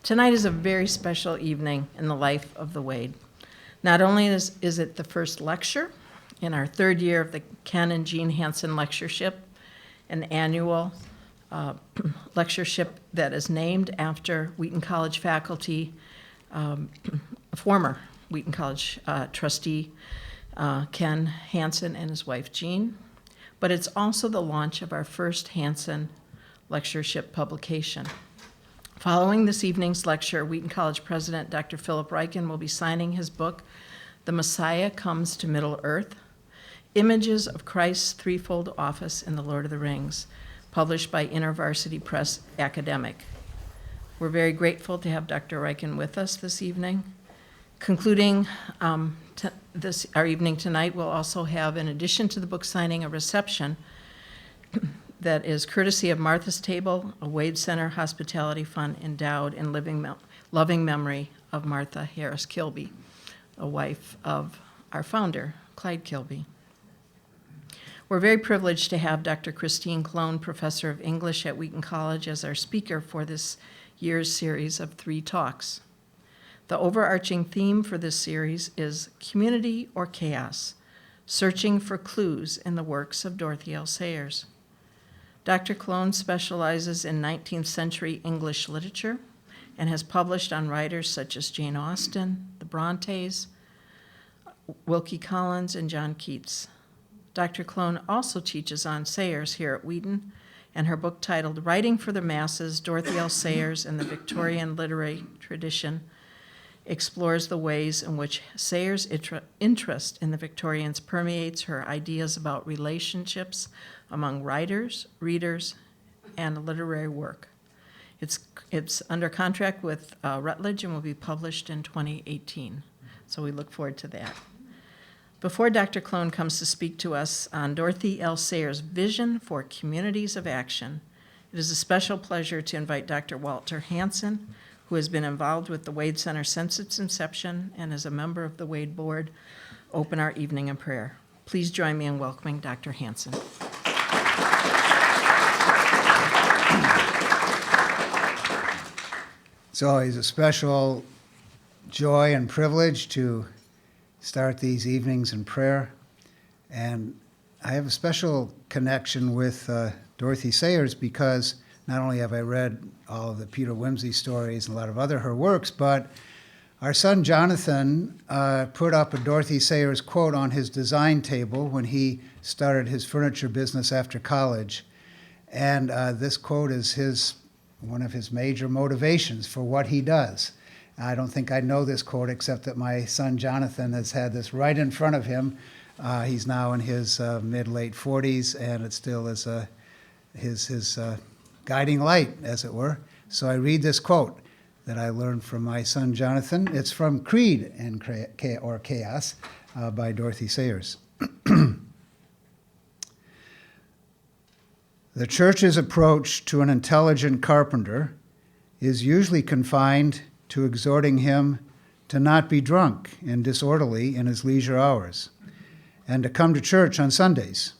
Tonight is a very special evening in the life of the Wade. Not only is it the first lecture in our third year of the Ken and Jean Hansen Lectureship, an annual lectureship that is named after Wheaton College faculty, former Wheaton College trustee Ken Hansen and his wife Jean, but it's also the launch of our first Hansen Lectureship publication. Following this evening's lecture, Wheaton College President Dr. Philip Ryken will be signing his book, The Messiah Comes to Middle-earth, Images of Christ's Threefold Office in the Lord of the Rings, published by InterVarsity Press Academic. We're very grateful to have Dr. Ryken with us this evening. Concluding our evening tonight, we'll also have, in addition to the book signing, a reception that is courtesy of Martha's Table, a Wade Center Hospitality Fund endowed in loving memory of Martha Harris Kilby, a wife of our founder, Clyde Kilby. We're very privileged to have Dr. Christine Colón, Professor of English at Wheaton College, as our speaker for this year's series of 3 talks. The overarching theme for this series is Community or Chaos, Searching for Clues in the Works of Dorothy L. Sayers. Dr. Colón specializes in 19th century English literature and has published on writers such as Jane Austen, the Brontes, Wilkie Collins, and John Keats. Dr. Colón also teaches on Sayers here at Wheaton, and her book titled Writing for the Masses, Dorothy L. Sayers and the Victorian Literary Tradition explores the ways in which Sayers' interest in the Victorians permeates her ideas about relationships among writers, readers, and literary work. It's under contract with Routledge and will be published in 2018, so we look forward to that. Before Dr. Colón comes to speak to us on Dorothy L. Sayers' vision for communities of action, it is a special pleasure to invite Dr. Walter Hansen, who has been involved with the Wade Center since its inception and is a member of the Wade Board, open our evening in prayer. Please join me in welcoming Dr. Hansen. It's always a special joy and privilege to start these evenings in prayer. And I have a special connection with Dorothy Sayers because not only have I read all of the Peter Wimsey stories and a lot of other her works, but our son Jonathan put up a Dorothy Sayers quote on his design table when he started his furniture business after college. And this quote is one of his major motivations for what he does. I don't think I know this quote except that my son Jonathan has had this right in front of him. He's now in his mid-late 40s, and it still is his guiding light, as it were. So I read this quote that I learned from my son Jonathan. It's from Creed or Chaos by Dorothy Sayers. The church's approach to an intelligent carpenter is usually confined to exhorting him to not be drunk and disorderly in his leisure hours, and to come to church on Sundays.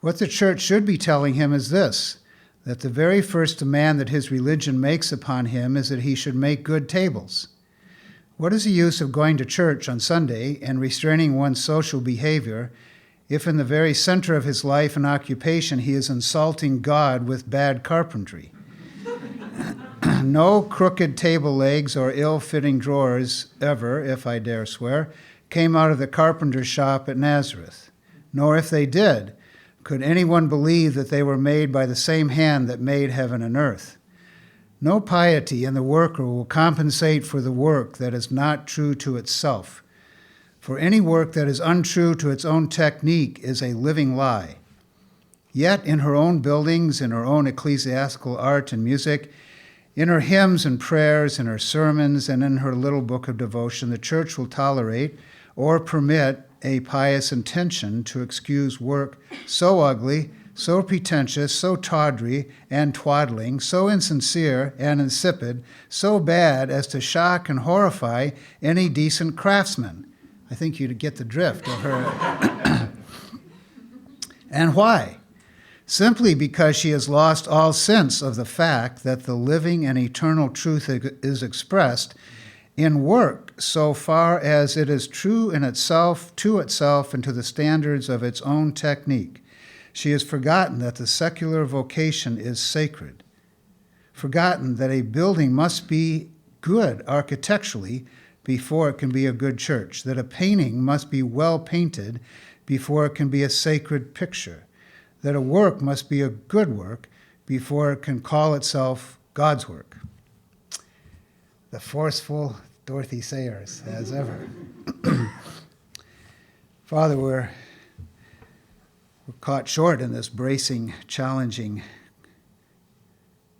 What the church should be telling him is this, that the very first demand that his religion makes upon him is that he should make good tables. What is the use of going to church on Sunday and restraining one's social behavior if in the very center of his life and occupation he is insulting God with bad carpentry? No crooked table legs or ill-fitting drawers ever, if I dare swear, came out of the carpenter's shop at Nazareth. Nor if they did, could anyone believe that they were made by the same hand that made heaven and earth. No piety in the worker will compensate for the work that is not true to itself. For any work that is untrue to its own technique is a living lie. Yet in her own buildings, in her own ecclesiastical art and music, in her hymns and prayers, in her sermons, and in her little book of devotion, the church will tolerate or permit a pious intention to excuse work so ugly, so pretentious, so tawdry and twaddling, so insincere and insipid, so bad as to shock and horrify any decent craftsman. I think you'd get the drift of her. And why? simply because she has lost all sense of the fact that the living and eternal truth is expressed in work so far as it is true in itself, to itself, and to the standards of its own technique. She has forgotten that the secular vocation is sacred, forgotten that a building must be good architecturally before it can be a good church, that a painting must be well painted before it can be a sacred picture, that a work must be a good work before it can call itself God's work. The forceful Dorothy Sayers, as ever. Father, we're caught short in this bracing, challenging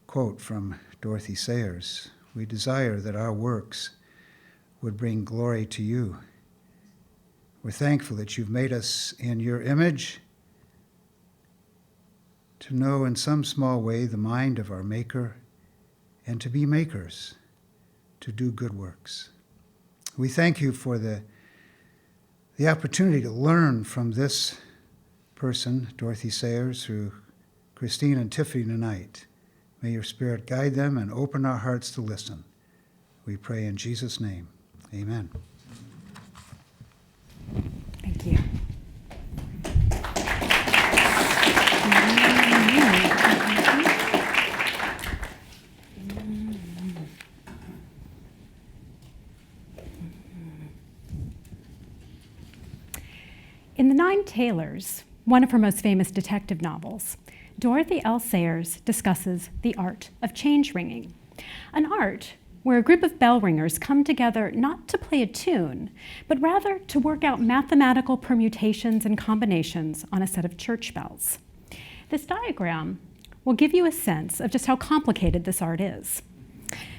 quote from Dorothy Sayers. We desire that our works would bring glory to you. We're thankful that you've made us in your image, to know in some small way the mind of our Maker, and to be makers, to do good works. We thank you for the opportunity to learn from this person, Dorothy Sayers, through Christine and Tiffany tonight. May your Spirit guide them and open our hearts to listen. We pray in Jesus' name. Amen. Thank you. In The Nine Tailors, one of her most famous detective novels, Dorothy L. Sayers discusses the art of change ringing, an art where a group of bell ringers come together not to play a tune, but rather to work out mathematical permutations and combinations on a set of church bells. This diagram will give you a sense of just how complicated this art is.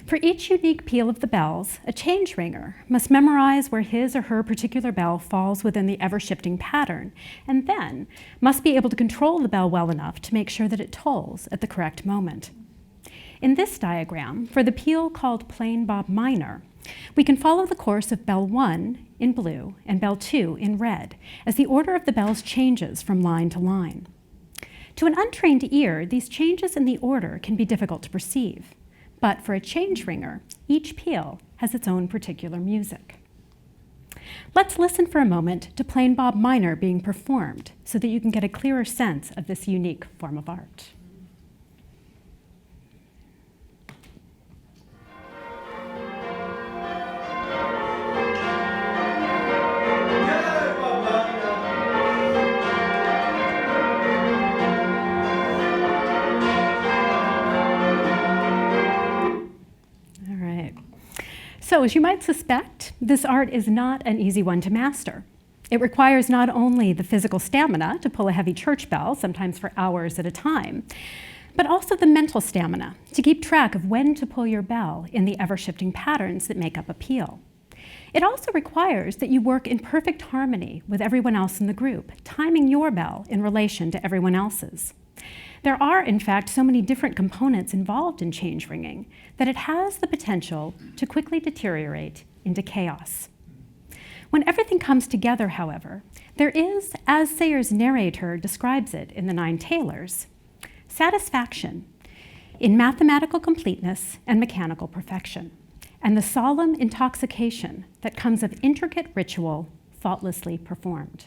For each unique peal of the bells, a change ringer must memorize where his or her particular bell falls within the ever-shifting pattern, and then must be able to control the bell well enough to make sure that it tolls at the correct moment. In this diagram, for the peal called Plain Bob Minor, we can follow the course of bell 1 in blue and bell 2 in red, as the order of the bells changes from line to line. To an untrained ear, these changes in the order can be difficult to perceive. But for a change ringer, each peal has its own particular music. Let's listen for a moment to Plain Bob Minor being performed so that you can get a clearer sense of this unique form of art. So, as you might suspect, this art is not an easy one to master. It requires not only the physical stamina to pull a heavy church bell, sometimes for hours at a time, but also the mental stamina to keep track of when to pull your bell in the ever-shifting patterns that make up a peal. It also requires that you work in perfect harmony with everyone else in the group, timing your bell in relation to everyone else's. There are, in fact, so many different components involved in change ringing that it has the potential to quickly deteriorate into chaos. When everything comes together, however, there is, as Sayers' narrator describes it in The Nine Tailors, satisfaction in mathematical completeness and mechanical perfection, and the solemn intoxication that comes of intricate ritual faultlessly performed.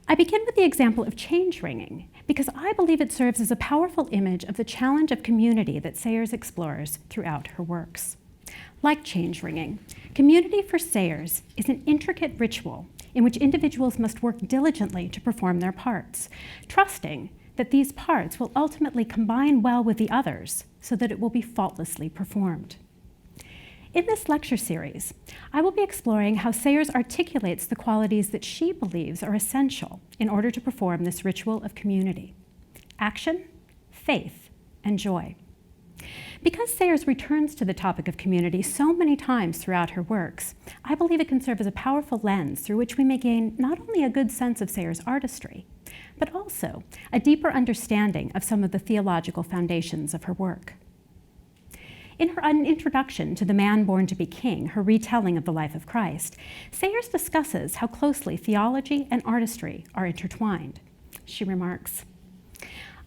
I begin with the example of change ringing because I believe it serves as a powerful image of the challenge of community that Sayers explores throughout her works. Like change ringing, community for Sayers is an intricate ritual in which individuals must work diligently to perform their parts, trusting that these parts will ultimately combine well with the others so that it will be faultlessly performed. In this lecture series, I will be exploring how Sayers articulates the qualities that she believes are essential in order to perform this ritual of community: action, faith, and joy. Because Sayers returns to the topic of community so many times throughout her works, I believe it can serve as a powerful lens through which we may gain not only a good sense of Sayers' artistry, but also a deeper understanding of some of the theological foundations of her work. In her introduction to The Man Born to be King, her retelling of the life of Christ, Sayers discusses how closely theology and artistry are intertwined. She remarks,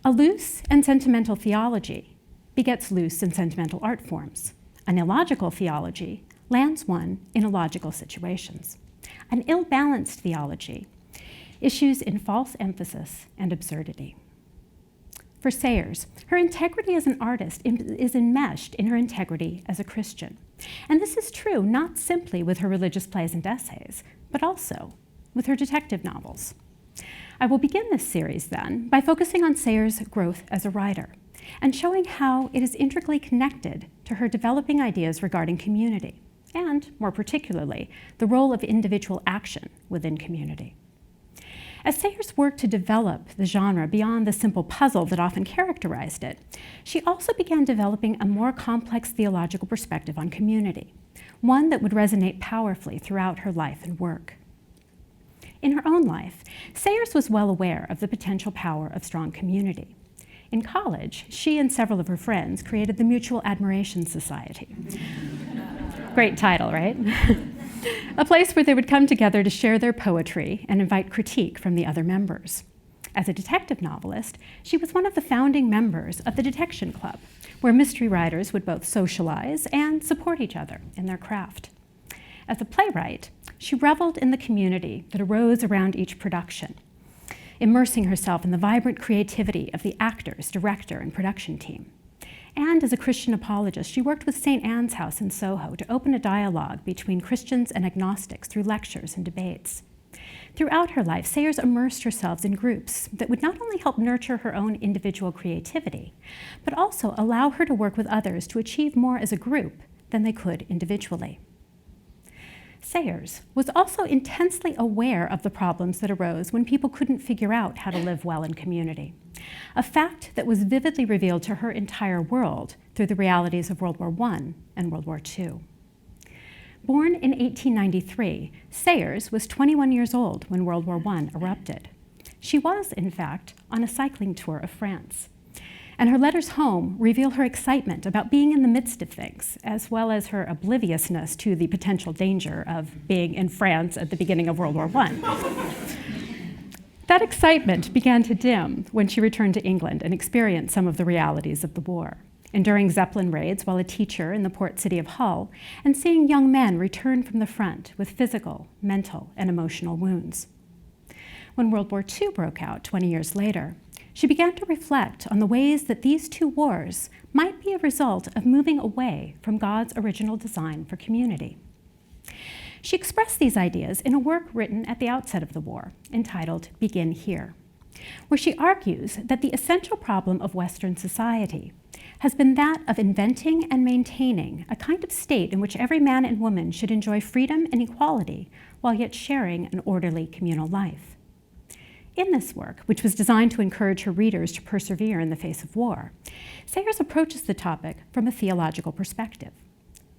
A loose and sentimental theology begets loose and sentimental art forms. An illogical theology lands one in illogical situations. An ill-balanced theology issues in false emphasis and absurdity. For Sayers, her integrity as an artist is enmeshed in her integrity as a Christian. And this is true not simply with her religious plays and essays, but also with her detective novels. I will begin this series then by focusing on Sayers' growth as a writer and showing how it is intricately connected to her developing ideas regarding community and, more particularly, the role of individual action within community. As Sayers worked to develop the genre beyond the simple puzzle that often characterized it, she also began developing a more complex theological perspective on community, one that would resonate powerfully throughout her life and work. In her own life, Sayers was well aware of the potential power of strong community. In college, she and several of her friends created the Mutual Admiration Society. Great title, right? A place where they would come together to share their poetry and invite critique from the other members. As a detective novelist, she was one of the founding members of the Detection Club, where mystery writers would both socialize and support each other in their craft. As a playwright, she reveled in the community that arose around each production, immersing herself in the vibrant creativity of the actors, director, and production team. And as a Christian apologist, she worked with St. Anne's House in Soho to open a dialogue between Christians and agnostics through lectures and debates. Throughout her life, Sayers immersed herself in groups that would not only help nurture her own individual creativity, but also allow her to work with others to achieve more as a group than they could individually. Sayers was also intensely aware of the problems that arose when people couldn't figure out how to live well in community, a fact that was vividly revealed to her entire world through the realities of World War I and World War II. Born in 1893, Sayers was 21 years old when World War I erupted. She was, in fact, on a cycling tour of France. And her letters home reveal her excitement about being in the midst of things, as well as her obliviousness to the potential danger of being in France at the beginning of World War I. That excitement began to dim when she returned to England and experienced some of the realities of the war, enduring Zeppelin raids while a teacher in the port city of Hull, and seeing young men return from the front with physical, mental, and emotional wounds. When World War II broke out 20 years later, she began to reflect on the ways that these two wars might be a result of moving away from God's original design for community. She expressed these ideas in a work written at the outset of the war, entitled Begin Here, where she argues that the essential problem of Western society has been that of inventing and maintaining a kind of state in which every man and woman should enjoy freedom and equality while yet sharing an orderly communal life. In this work, which was designed to encourage her readers to persevere in the face of war, Sayers approaches the topic from a theological perspective.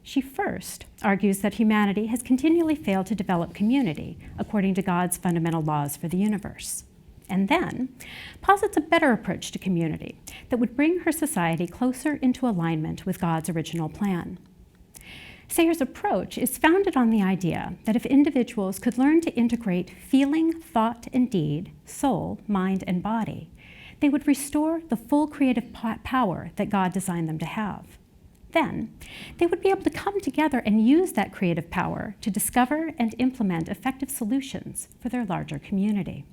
She first argues that humanity has continually failed to develop community according to God's fundamental laws for the universe, and then posits a better approach to community that would bring her society closer into alignment with God's original plan. Sayers' approach is founded on the idea that if individuals could learn to integrate feeling, thought, and deed, soul, mind, and body, they would restore the full creative power that God designed them to have. Then, they would be able to come together and use that creative power to discover and implement effective solutions for their larger community.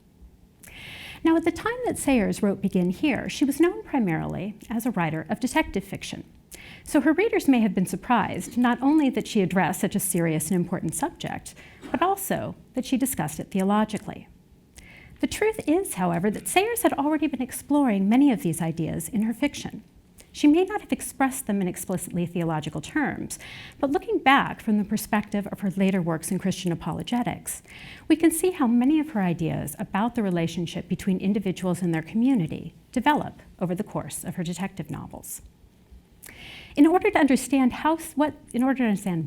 Now, at the time that Sayers wrote Begin Here, she was known primarily as a writer of detective fiction. So her readers may have been surprised not only that she addressed such a serious and important subject, but also that she discussed it theologically. The truth is, however, that Sayers had already been exploring many of these ideas in her fiction. She may not have expressed them in explicitly theological terms, but looking back from the perspective of her later works in Christian apologetics, we can see how many of her ideas about the relationship between individuals and their community develop over the course of her detective novels. In order to understand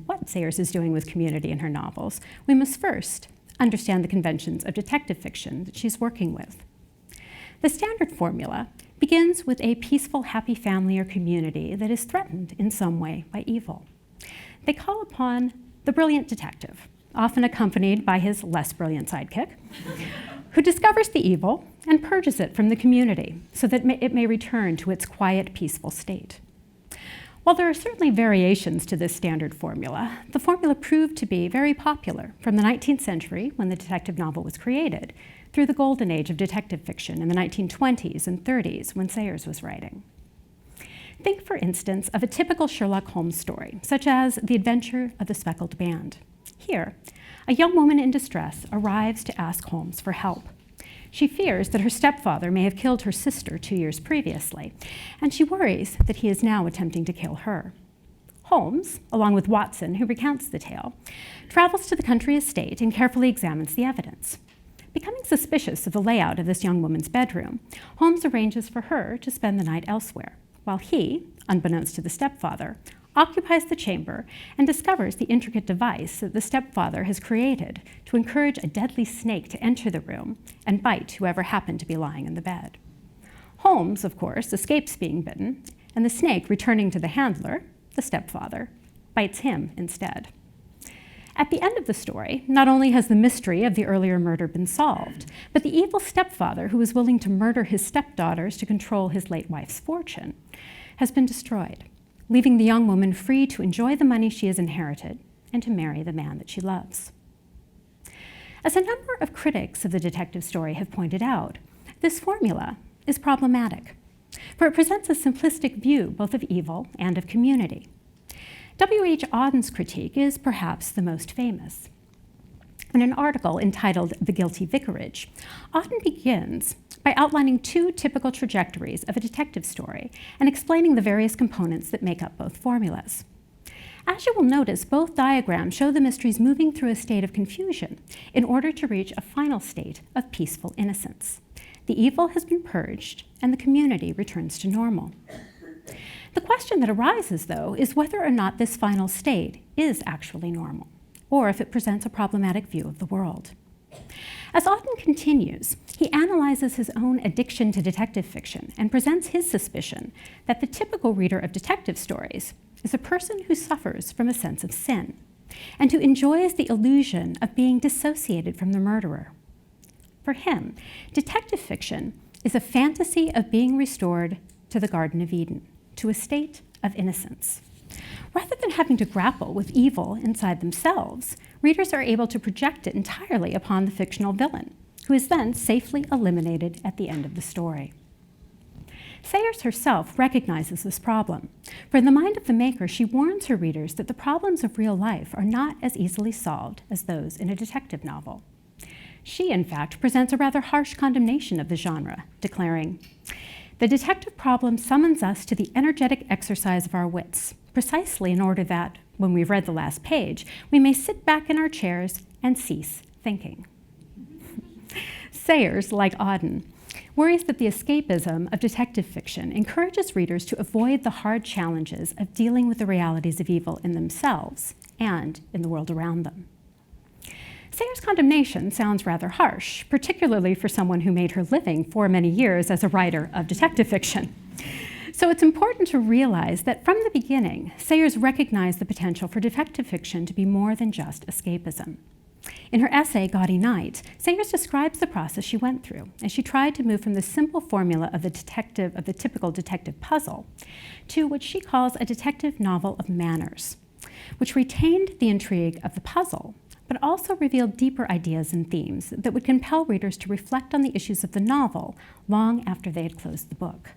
what Sayers is doing with community in her novels, we must first understand the conventions of detective fiction that she's working with. The standard formula begins with a peaceful, happy family or community that is threatened in some way by evil. They call upon the brilliant detective, often accompanied by his less brilliant sidekick, who discovers the evil and purges it from the community so that it may return to its quiet, peaceful state. While there are certainly variations to this standard formula, the formula proved to be very popular from the 19th century, when the detective novel was created, through the golden age of detective fiction in the 1920s and 30s, when Sayers was writing. Think, for instance, of a typical Sherlock Holmes story, such as The Adventure of the Speckled Band. Here, a young woman in distress arrives to ask Holmes for help. She fears that her stepfather may have killed her sister 2 years previously, and she worries that he is now attempting to kill her. Holmes, along with Watson, who recounts the tale, travels to the country estate and carefully examines the evidence. Becoming suspicious of the layout of this young woman's bedroom, Holmes arranges for her to spend the night elsewhere, while he, unbeknownst to the stepfather, occupies the chamber and discovers the intricate device that the stepfather has created to encourage a deadly snake to enter the room and bite whoever happened to be lying in the bed. Holmes, of course, escapes being bitten, and the snake, returning to the handler, the stepfather, bites him instead. At the end of the story, not only has the mystery of the earlier murder been solved, but the evil stepfather, who was willing to murder his stepdaughters to control his late wife's fortune, has been destroyed, leaving the young woman free to enjoy the money she has inherited and to marry the man that she loves. As a number of critics of the detective story have pointed out, this formula is problematic, for it presents a simplistic view both of evil and of community. W.H. Auden's critique is perhaps the most famous. In an article entitled The Guilty Vicarage, Auden begins by outlining two typical trajectories of a detective story and explaining the various components that make up both formulas. As you will notice, both diagrams show the mysteries moving through a state of confusion in order to reach a final state of peaceful innocence. The evil has been purged, and the community returns to normal. The question that arises, though, is whether or not this final state is actually normal, or if it presents a problematic view of the world. As Auden continues, he analyzes his own addiction to detective fiction and presents his suspicion that the typical reader of detective stories is a person who suffers from a sense of sin and who enjoys the illusion of being dissociated from the murderer. For him, detective fiction is a fantasy of being restored to the Garden of Eden, to a state of innocence. Rather than having to grapple with evil inside themselves, readers are able to project it entirely upon the fictional villain, who is then safely eliminated at the end of the story. Sayers herself recognizes this problem, for in the mind of the maker, she warns her readers that the problems of real life are not as easily solved as those in a detective novel. She, in fact, presents a rather harsh condemnation of the genre, declaring, "The detective problem summons us to the energetic exercise of our wits, precisely in order that, when we've read the last page, we may sit back in our chairs and cease thinking." Sayers, like Auden, worries that the escapism of detective fiction encourages readers to avoid the hard challenges of dealing with the realities of evil in themselves and in the world around them. Sayers' condemnation sounds rather harsh, particularly for someone who made her living for many years as a writer of detective fiction. So it's important to realize that from the beginning, Sayers recognized the potential for detective fiction to be more than just escapism. In her essay, Gaudy Night, Sayers describes the process she went through as she tried to move from the simple formula of the typical detective puzzle to what she calls a detective novel of manners, which retained the intrigue of the puzzle, but also revealed deeper ideas and themes that would compel readers to reflect on the issues of the novel long after they had closed the book.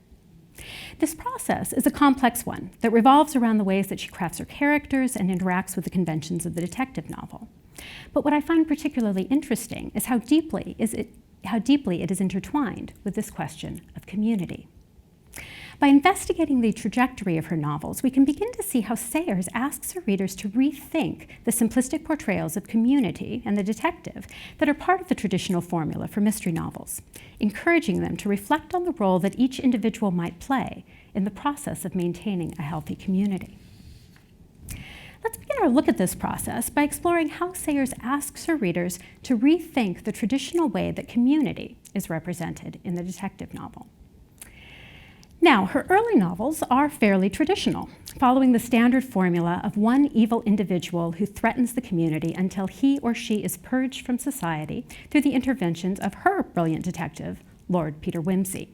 This process is a complex one that revolves around the ways that she crafts her characters and interacts with the conventions of the detective novel. But what I find particularly interesting is how deeply it is intertwined with this question of community. By investigating the trajectory of her novels, we can begin to see how Sayers asks her readers to rethink the simplistic portrayals of community and the detective that are part of the traditional formula for mystery novels, encouraging them to reflect on the role that each individual might play in the process of maintaining a healthy community. Let's begin our look at this process by exploring how Sayers asks her readers to rethink the traditional way that community is represented in the detective novel. Now, her early novels are fairly traditional, following the standard formula of one evil individual who threatens the community until he or she is purged from society through the interventions of her brilliant detective, Lord Peter Wimsey.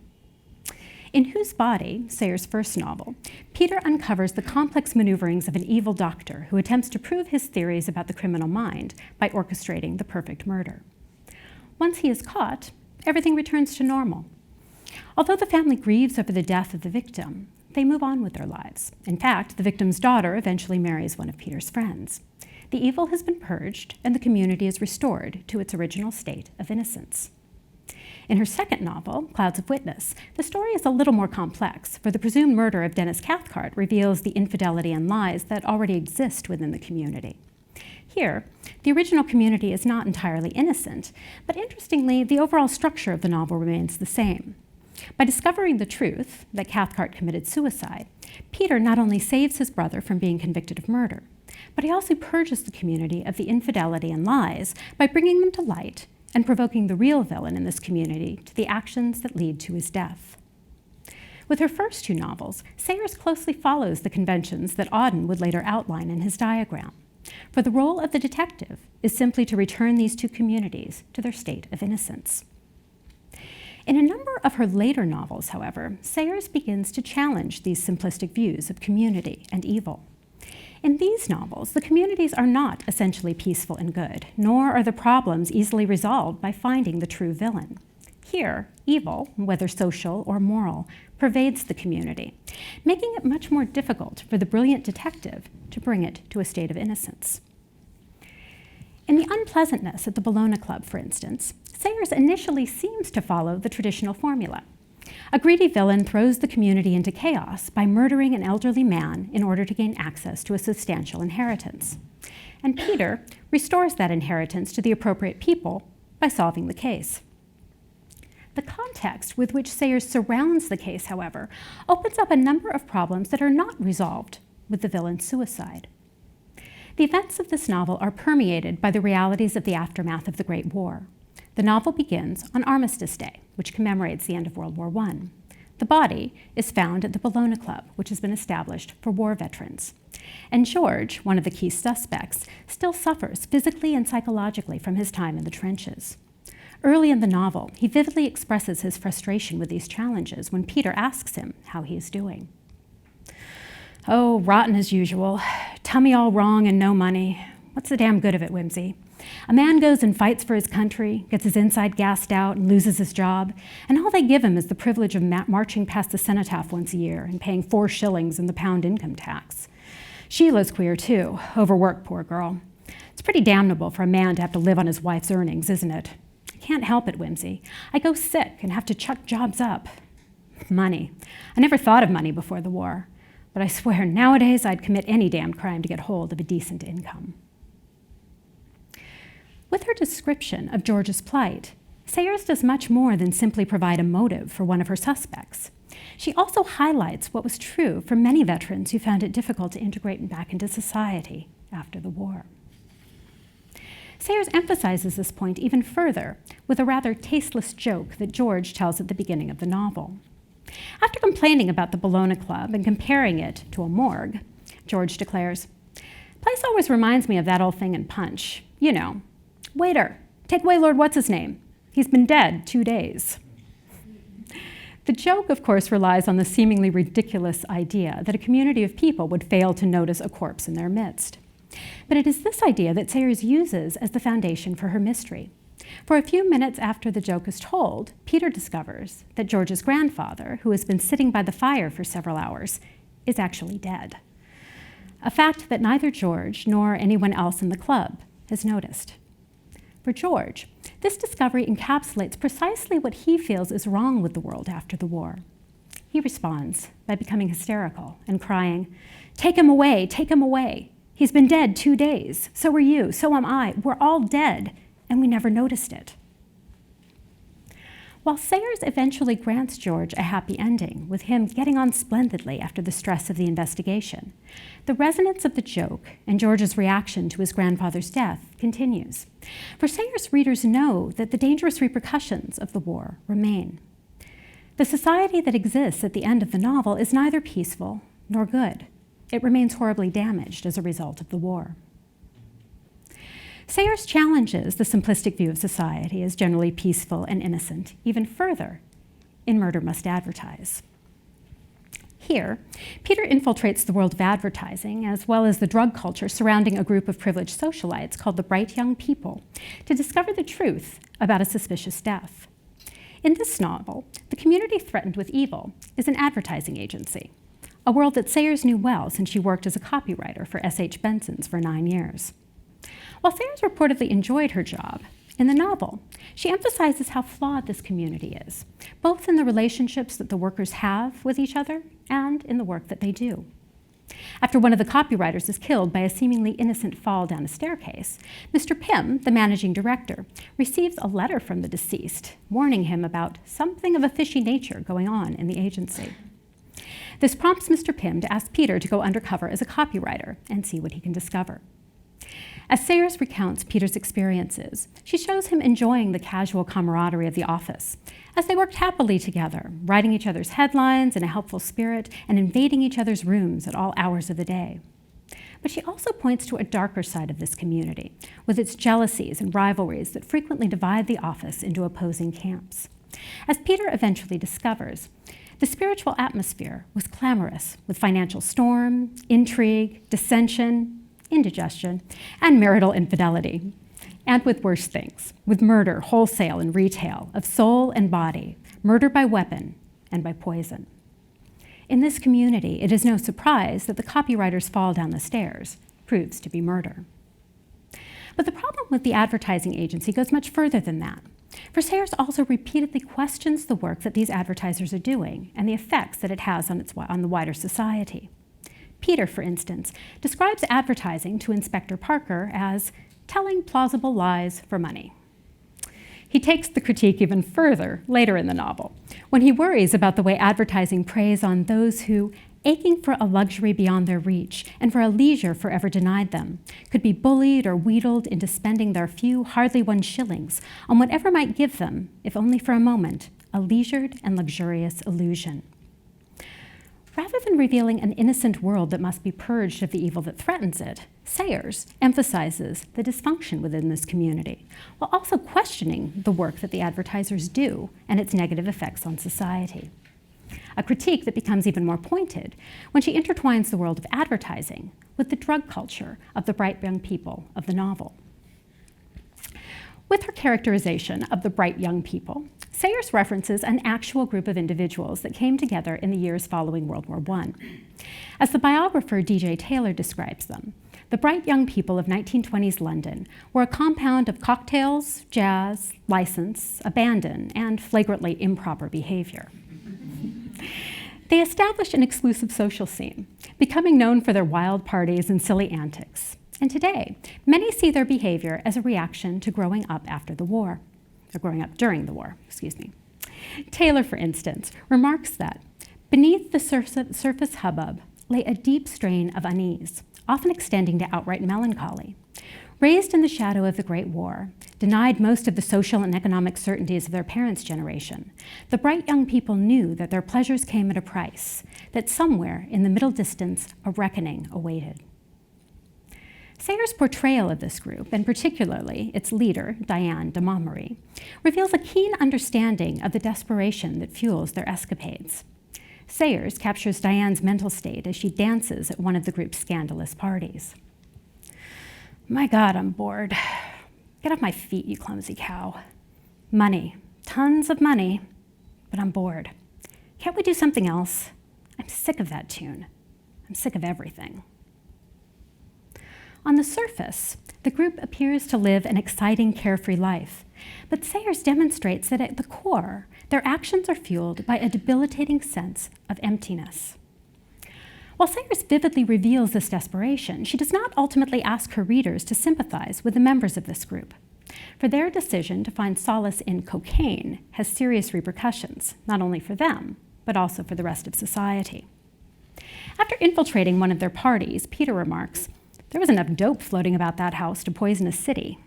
In Whose Body, Sayers' first novel, Peter uncovers the complex maneuverings of an evil doctor who attempts to prove his theories about the criminal mind by orchestrating the perfect murder. Once he is caught, everything returns to normal. Although the family grieves over the death of the victim, they move on with their lives. In fact, the victim's daughter eventually marries one of Peter's friends. The evil has been purged, and the community is restored to its original state of innocence. In her second novel, Clouds of Witness, the story is a little more complex, for the presumed murder of Dennis Cathcart reveals the infidelity and lies that already exist within the community. Here, the original community is not entirely innocent, but interestingly, the overall structure of the novel remains the same. By discovering the truth, that Cathcart committed suicide, Peter not only saves his brother from being convicted of murder, but he also purges the community of the infidelity and lies by bringing them to light and provoking the real villain in this community to the actions that lead to his death. With her first two novels, Sayers closely follows the conventions that Auden would later outline in his diagram, for the role of the detective is simply to return these two communities to their state of innocence. In a number of her later novels, however, Sayers begins to challenge these simplistic views of community and evil. In these novels, the communities are not essentially peaceful and good, nor are the problems easily resolved by finding the true villain. Here, evil, whether social or moral, pervades the community, making it much more difficult for the brilliant detective to bring it to a state of innocence. In The Unpleasantness at the Bologna Club, for instance, Sayers initially seems to follow the traditional formula. A greedy villain throws the community into chaos by murdering an elderly man in order to gain access to a substantial inheritance. And Peter restores that inheritance to the appropriate people by solving the case. The context with which Sayers surrounds the case, however, opens up a number of problems that are not resolved with the villain's suicide. The events of this novel are permeated by the realities of the aftermath of the Great War. The novel begins on Armistice Day, which commemorates the end of World War I. The body is found at the Bologna Club, which has been established for war veterans. And George, one of the key suspects, still suffers physically and psychologically from his time in the trenches. Early in the novel, he vividly expresses his frustration with these challenges when Peter asks him how he is doing. "Oh, rotten as usual. Tummy all wrong and no money. What's the damn good of it, Wimsey? A man goes and fights for his country, gets his inside gassed out, and loses his job, and all they give him is the privilege of marching past the cenotaph once a year and paying 4 shillings in the pound income tax. Sheila's queer, too. Overworked, poor girl. It's pretty damnable for a man to have to live on his wife's earnings, isn't it? I can't help it, Wimsey. I go sick and have to chuck jobs up. Money. I never thought of money before the war, but I swear nowadays I'd commit any damned crime to get hold of a decent income." With her description of George's plight, Sayers does much more than simply provide a motive for one of her suspects. She also highlights what was true for many veterans who found it difficult to integrate back into society after the war. Sayers emphasizes this point even further with a rather tasteless joke that George tells at the beginning of the novel. After complaining about the Bologna Club and comparing it to a morgue, George declares, "Place always reminds me of that old thing in Punch. You know, waiter, take away Lord What's-His-Name. He's been dead 2 days." The joke, of course, relies on the seemingly ridiculous idea that a community of people would fail to notice a corpse in their midst. But it is this idea that Sayers uses as the foundation for her mystery. For a few minutes after the joke is told, Peter discovers that George's grandfather, who has been sitting by the fire for several hours, is actually dead. A fact that neither George nor anyone else in the club has noticed. For George, this discovery encapsulates precisely what he feels is wrong with the world after the war. He responds by becoming hysterical and crying, take him away, He's been dead 2 days. So are you, so am I. We're all dead, and we never noticed it." While Sayers eventually grants George a happy ending, with him getting on splendidly after the stress of the investigation, the resonance of the joke and George's reaction to his grandfather's death continues. For Sayers, readers know that the dangerous repercussions of the war remain. The society that exists at the end of the novel is neither peaceful nor good. It remains horribly damaged as a result of the war. Sayers challenges the simplistic view of society as generally peaceful and innocent even further in Murder Must Advertise. Here, Peter infiltrates the world of advertising as well as the drug culture surrounding a group of privileged socialites called the Bright Young People to discover the truth about a suspicious death. In this novel, the community threatened with evil is an advertising agency, a world that Sayers knew well since she worked as a copywriter for S.H. Benson's for 9 years. While Sayers reportedly enjoyed her job, in the novel, she emphasizes how flawed this community is, both in the relationships that the workers have with each other and in the work that they do. After one of the copywriters is killed by a seemingly innocent fall down a staircase, Mr. Pym, the managing director, receives a letter from the deceased warning him about something of a fishy nature going on in the agency. This prompts Mr. Pym to ask Peter to go undercover as a copywriter and see what he can discover. As Sayers recounts Peter's experiences, she shows him enjoying the casual camaraderie of the office, as they worked happily together, writing each other's headlines in a helpful spirit and invading each other's rooms at all hours of the day. But she also points to a darker side of this community, with its jealousies and rivalries that frequently divide the office into opposing camps. As Peter eventually discovers, the spiritual atmosphere was clamorous, with financial storm, intrigue, dissension, indigestion, and marital infidelity, and with worse things, with murder, wholesale and retail, of soul and body, murder by weapon and by poison. In this community, it is no surprise that the copywriter's fall down the stairs proves to be murder. But the problem with the advertising agency goes much further than that, for Sayers also repeatedly questions the work that these advertisers are doing and the effects that it has on the wider society. Peter, for instance, describes advertising to Inspector Parker as telling plausible lies for money. He takes the critique even further later in the novel, when he worries about the way advertising preys on those who, aching for a luxury beyond their reach and for a leisure forever denied them, could be bullied or wheedled into spending their few, hardly won shillings on whatever might give them, if only for a moment, a leisured and luxurious illusion. Rather than revealing an innocent world that must be purged of the evil that threatens it, Sayers emphasizes the dysfunction within this community, while also questioning the work that the advertisers do and its negative effects on society. A critique that becomes even more pointed when she intertwines the world of advertising with the drug culture of the bright young people of the novel. With her characterization of the bright young people, Sayers references an actual group of individuals that came together in the years following World War I. As the biographer D.J. Taylor describes them, the bright young people of 1920s London were a compound of cocktails, jazz, license, abandon, and flagrantly improper behavior. They established an exclusive social scene, becoming known for their wild parties and silly antics. And today, many see their behavior as a reaction to growing up after the war. Or growing up during the war, Taylor, for instance, remarks that beneath the surface hubbub lay a deep strain of unease, often extending to outright melancholy. Raised in the shadow of the Great War, denied most of the social and economic certainties of their parents' generation, the bright young people knew that their pleasures came at a price, that somewhere in the middle distance a reckoning awaited. Sayers' portrayal of this group, and particularly its leader, Diane de Montgomery, reveals a keen understanding of the desperation that fuels their escapades. Sayers captures Diane's mental state as she dances at one of the group's scandalous parties. "My God, I'm bored. Get off my feet, you clumsy cow. Money, tons of money, but I'm bored. Can't we do something else? I'm sick of that tune. I'm sick of everything." On the surface, the group appears to live an exciting, carefree life, but Sayers demonstrates that at the core, their actions are fueled by a debilitating sense of emptiness. While Sayers vividly reveals this desperation, she does not ultimately ask her readers to sympathize with the members of this group, for their decision to find solace in cocaine has serious repercussions, not only for them, but also for the rest of society. After infiltrating one of their parties, Peter remarks, "There was enough dope floating about that house to poison a city."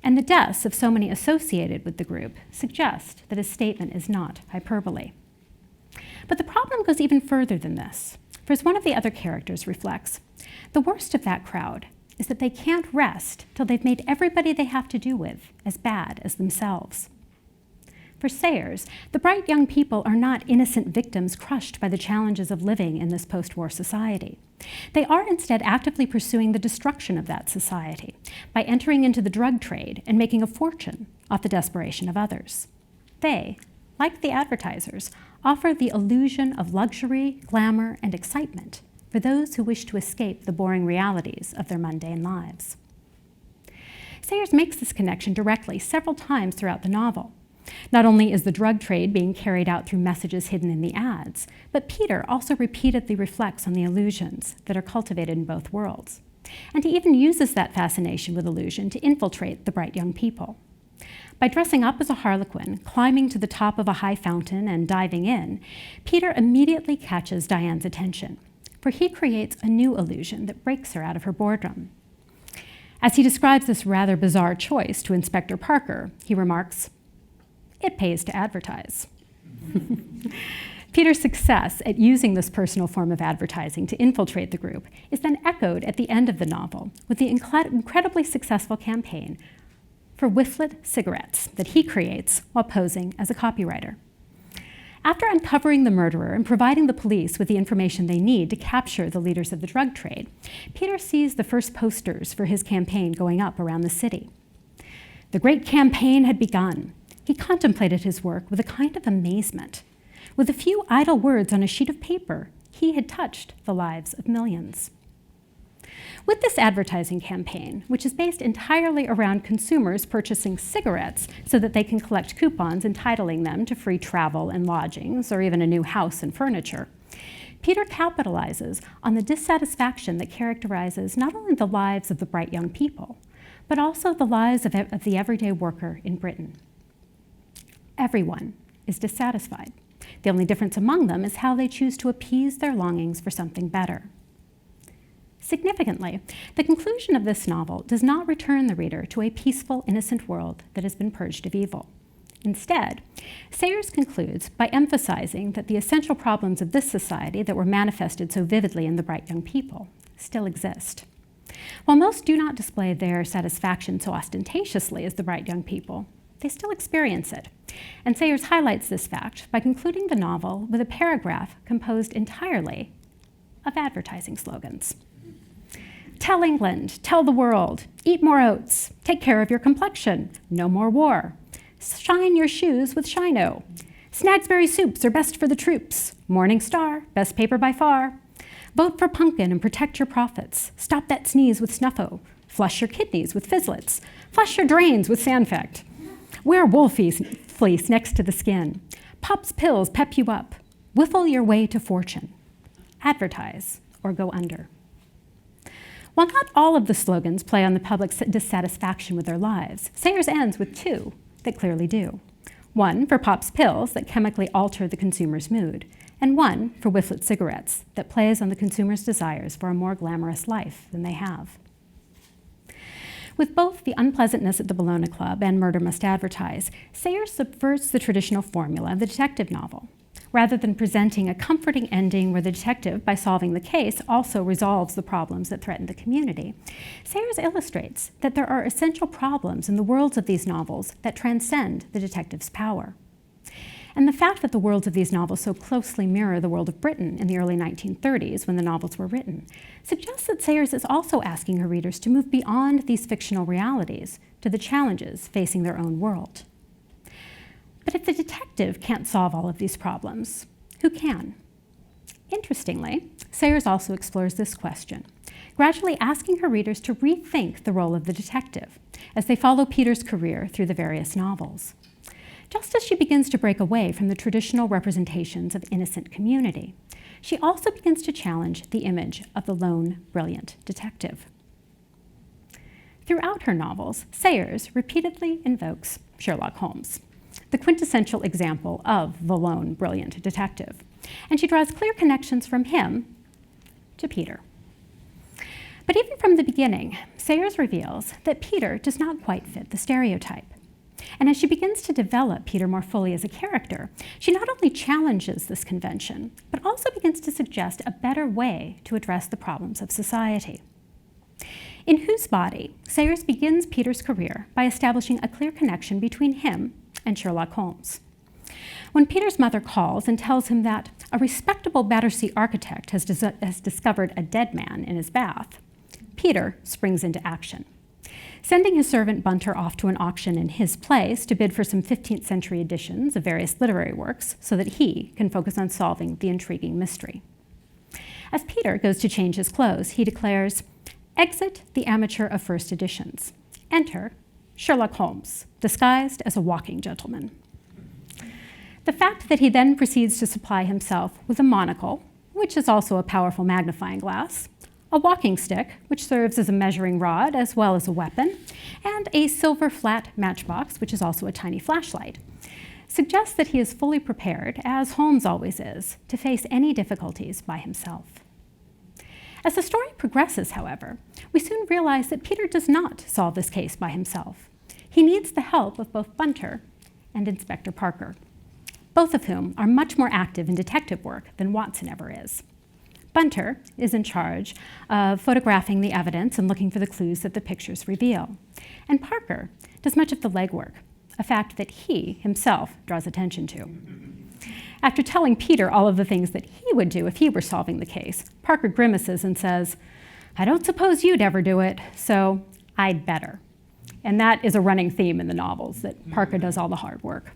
and the deaths of so many associated with the group suggest that his statement is not hyperbole. But the problem goes even further than this, for as one of the other characters reflects, the worst of that crowd is that they can't rest till they've made everybody they have to do with as bad as themselves. For Sayers, the bright young people are not innocent victims crushed by the challenges of living in this post-war society. They are instead actively pursuing the destruction of that society by entering into the drug trade and making a fortune off the desperation of others. They, like the advertisers, offer the illusion of luxury, glamour, and excitement for those who wish to escape the boring realities of their mundane lives. Sayers makes this connection directly several times throughout the novel. Not only is the drug trade being carried out through messages hidden in the ads, but Peter also repeatedly reflects on the illusions that are cultivated in both worlds. And he even uses that fascination with illusion to infiltrate the bright young people. By dressing up as a harlequin, climbing to the top of a high fountain, and diving in, Peter immediately catches Diane's attention, for he creates a new illusion that breaks her out of her boredom. As he describes this rather bizarre choice to Inspector Parker, he remarks, "It pays to advertise." Peter's success at using this personal form of advertising to infiltrate the group is then echoed at the end of the novel with the incredibly successful campaign for Whifflet cigarettes that he creates while posing as a copywriter. After uncovering the murderer and providing the police with the information they need to capture the leaders of the drug trade, Peter sees the first posters for his campaign going up around the city. The great campaign had begun. He contemplated his work with a kind of amazement. With a few idle words on a sheet of paper, he had touched the lives of millions. With this advertising campaign, which is based entirely around consumers purchasing cigarettes so that they can collect coupons entitling them to free travel and lodgings or even a new house and furniture, Peter capitalizes on the dissatisfaction that characterizes not only the lives of the bright young people, but also the lives of the everyday worker in Britain. Everyone is dissatisfied. The only difference among them is how they choose to appease their longings for something better. Significantly, the conclusion of this novel does not return the reader to a peaceful, innocent world that has been purged of evil. Instead, Sayers concludes by emphasizing that the essential problems of this society that were manifested so vividly in the bright young people still exist. While most do not display their satisfaction so ostentatiously as the bright young people, they still experience it. And Sayers highlights this fact by concluding the novel with a paragraph composed entirely of advertising slogans. Tell England, tell the world, eat more oats, take care of your complexion, no more war. Shine your shoes with Shino. Snagsberry soups are best for the troops. Morning Star, best paper by far. Vote for Pumpkin and protect your profits. Stop that sneeze with Snuffo. Flush your kidneys with Fizzlets. Flush your drains with Sanfect. Wear wool fleece next to the skin. Pop's pills pep you up. Whiffle your way to fortune. Advertise or go under. While not all of the slogans play on the public's dissatisfaction with their lives, Sayers ends with two that clearly do. One for Pop's pills that chemically alter the consumer's mood, and one for Whifflet cigarettes that plays on the consumer's desires for a more glamorous life than they have. With both The Unpleasantness at the Bologna Club and Murder Must Advertise, Sayers subverts the traditional formula of the detective novel. Rather than presenting a comforting ending where the detective, by solving the case, also resolves the problems that threaten the community, Sayers illustrates that there are essential problems in the worlds of these novels that transcend the detective's power. And the fact that the worlds of these novels so closely mirror the world of Britain in the early 1930s when the novels were written suggests that Sayers is also asking her readers to move beyond these fictional realities to the challenges facing their own world. But if the detective can't solve all of these problems, who can? Interestingly, Sayers also explores this question, gradually asking her readers to rethink the role of the detective as they follow Peter's career through the various novels. Just as she begins to break away from the traditional representations of innocent community, she also begins to challenge the image of the lone, brilliant detective. Throughout her novels, Sayers repeatedly invokes Sherlock Holmes, the quintessential example of the lone, brilliant detective, and she draws clear connections from him to Peter. But even from the beginning, Sayers reveals that Peter does not quite fit the stereotype. And as she begins to develop Peter more fully as a character, she not only challenges this convention, but also begins to suggest a better way to address the problems of society. In Whose Body, Sayers begins Peter's career by establishing a clear connection between him and Sherlock Holmes. When Peter's mother calls and tells him that a respectable Battersea architect has discovered a dead man in his bath, Peter springs into action, sending his servant Bunter off to an auction in his place to bid for some 15th century editions of various literary works so that he can focus on solving the intriguing mystery. As Peter goes to change his clothes, he declares, "Exit the amateur of first editions. Enter Sherlock Holmes, disguised as a walking gentleman." The fact that he then proceeds to supply himself with a monocle, which is also a powerful magnifying glass, a walking stick, which serves as a measuring rod as well as a weapon, and a silver flat matchbox, which is also a tiny flashlight, suggests that he is fully prepared, as Holmes always is, to face any difficulties by himself. As the story progresses, however, we soon realize that Peter does not solve this case by himself. He needs the help of both Bunter and Inspector Parker, both of whom are much more active in detective work than Watson ever is. Bunter is in charge of photographing the evidence and looking for the clues that the pictures reveal. And Parker does much of the legwork, a fact that he himself draws attention to. After telling Peter all of the things that he would do if he were solving the case, Parker grimaces and says, "I don't suppose you'd ever do it, so I'd better." And that is a running theme in the novels, that Parker does all the hard work.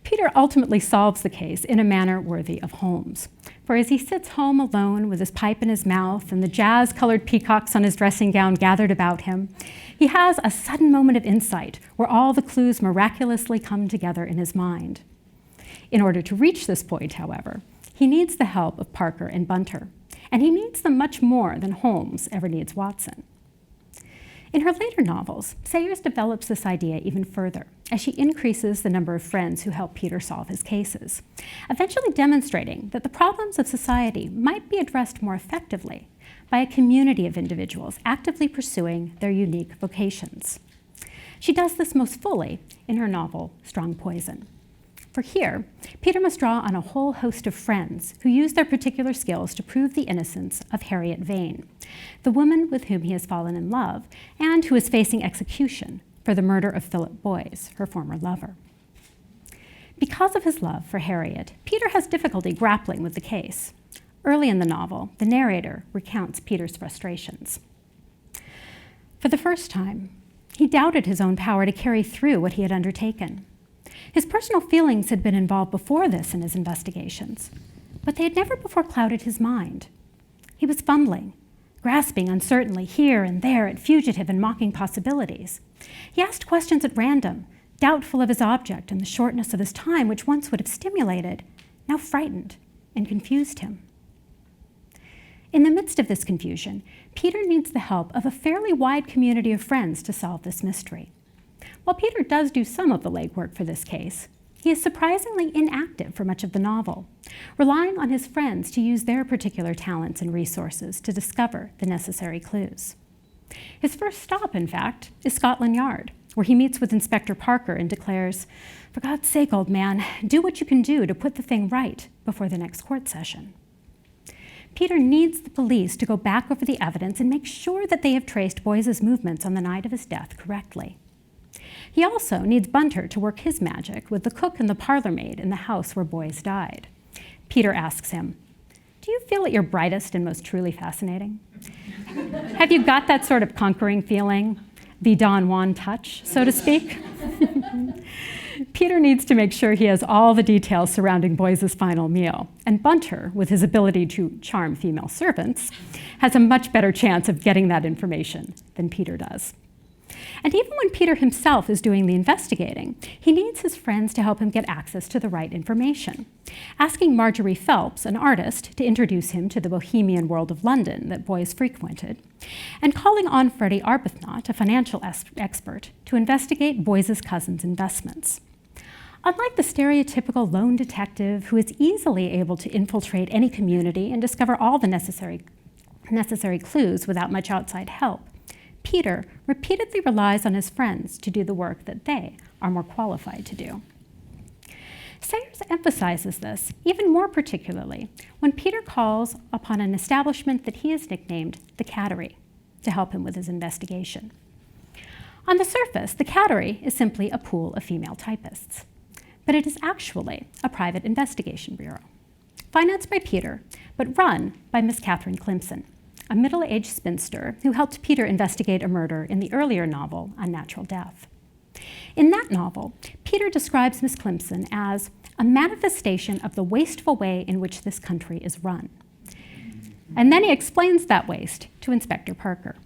Peter ultimately solves the case in a manner worthy of Holmes. For as he sits home alone with his pipe in his mouth and the jazz-colored peacocks on his dressing gown gathered about him, he has a sudden moment of insight where all the clues miraculously come together in his mind. In order to reach this point, however, he needs the help of Parker and Bunter, and he needs them much more than Holmes ever needs Watson. In her later novels, Sayers develops this idea even further as she increases the number of friends who help Peter solve his cases, eventually demonstrating that the problems of society might be addressed more effectively by a community of individuals actively pursuing their unique vocations. She does this most fully in her novel, Strong Poison. For here, Peter must draw on a whole host of friends who use their particular skills to prove the innocence of Harriet Vane, the woman with whom he has fallen in love and who is facing execution for the murder of Philip Boyce, her former lover. Because of his love for Harriet, Peter has difficulty grappling with the case. Early in the novel, the narrator recounts Peter's frustrations. For the first time, he doubted his own power to carry through what he had undertaken. His personal feelings had been involved before this in his investigations, but they had never before clouded his mind. He was fumbling, grasping uncertainly here and there at fugitive and mocking possibilities. He asked questions at random, doubtful of his object and the shortness of his time, which once would have stimulated, now frightened and confused him. In the midst of this confusion, Peter needs the help of a fairly wide community of friends to solve this mystery. While Peter does do some of the legwork for this case, he is surprisingly inactive for much of the novel, relying on his friends to use their particular talents and resources to discover the necessary clues. His first stop, in fact, is Scotland Yard, where he meets with Inspector Parker and declares, "For God's sake, old man, do what you can do to put the thing right before the next court session." Peter needs the police to go back over the evidence and make sure that they have traced Boyce's movements on the night of his death correctly. He also needs Bunter to work his magic with the cook and the parlor maid in the house where Boyce died. Peter asks him, "Do you feel at your brightest and most truly fascinating? Have you got that sort of conquering feeling, the Don Juan touch, so to speak?" Peter needs to make sure he has all the details surrounding Boyce's final meal, and Bunter, with his ability to charm female servants, has a much better chance of getting that information than Peter does. And even when Peter himself is doing the investigating, he needs his friends to help him get access to the right information, asking Marjorie Phelps, an artist, to introduce him to the bohemian world of London that Boyce frequented, and calling on Freddie Arbuthnot, a financial expert, to investigate Boyce's cousin's investments. Unlike the stereotypical lone detective who is easily able to infiltrate any community and discover all the necessary clues without much outside help, Peter repeatedly relies on his friends to do the work that they are more qualified to do. Sayers emphasizes this even more particularly when Peter calls upon an establishment that he has nicknamed the Cattery to help him with his investigation. On the surface, the Cattery is simply a pool of female typists, but it is actually a private investigation bureau, financed by Peter, but run by Miss Catherine Clemson, a middle-aged spinster who helped Peter investigate a murder in the earlier novel, Unnatural Death. In that novel, Peter describes Miss Clemson as a manifestation of the wasteful way in which this country is run. And then he explains that waste to Inspector Parker.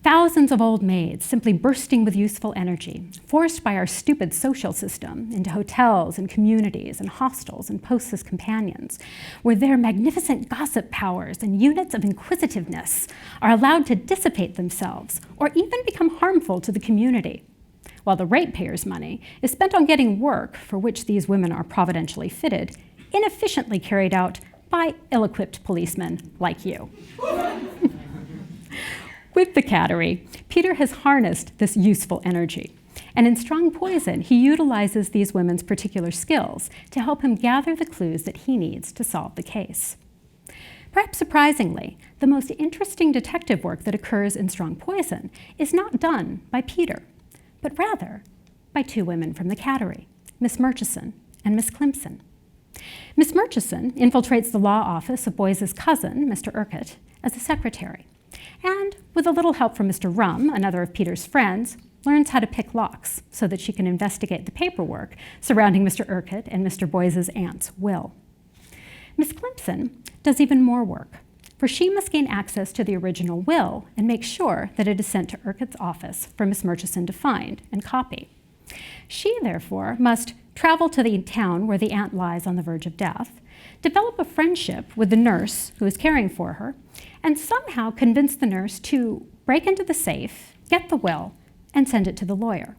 Thousands of old maids simply bursting with useful energy, forced by our stupid social system into hotels and communities and hostels and posts as companions, where their magnificent gossip powers and units of inquisitiveness are allowed to dissipate themselves or even become harmful to the community, while the ratepayers' money is spent on getting work for which these women are providentially fitted, inefficiently carried out by ill-equipped policemen like you. With the Cattery, Peter has harnessed this useful energy, and in Strong Poison, he utilizes these women's particular skills to help him gather the clues that he needs to solve the case. Perhaps surprisingly, the most interesting detective work that occurs in Strong Poison is not done by Peter, but rather by two women from the Cattery, Miss Murchison and Miss Clemson. Miss Murchison infiltrates the law office of Boyce's cousin, Mr. Urquhart, as a secretary, and with a little help from Mr. Rum, another of Peter's friends, learns how to pick locks so that she can investigate the paperwork surrounding Mr. Urquhart and Mr. Boyce's aunt's will. Miss Clemson does even more work, for she must gain access to the original will and make sure that it is sent to Urquhart's office for Miss Murchison to find and copy. She, therefore, must travel to the town where the aunt lies on the verge of death, develop a friendship with the nurse who is caring for her, and somehow convince the nurse to break into the safe, get the will, and send it to the lawyer.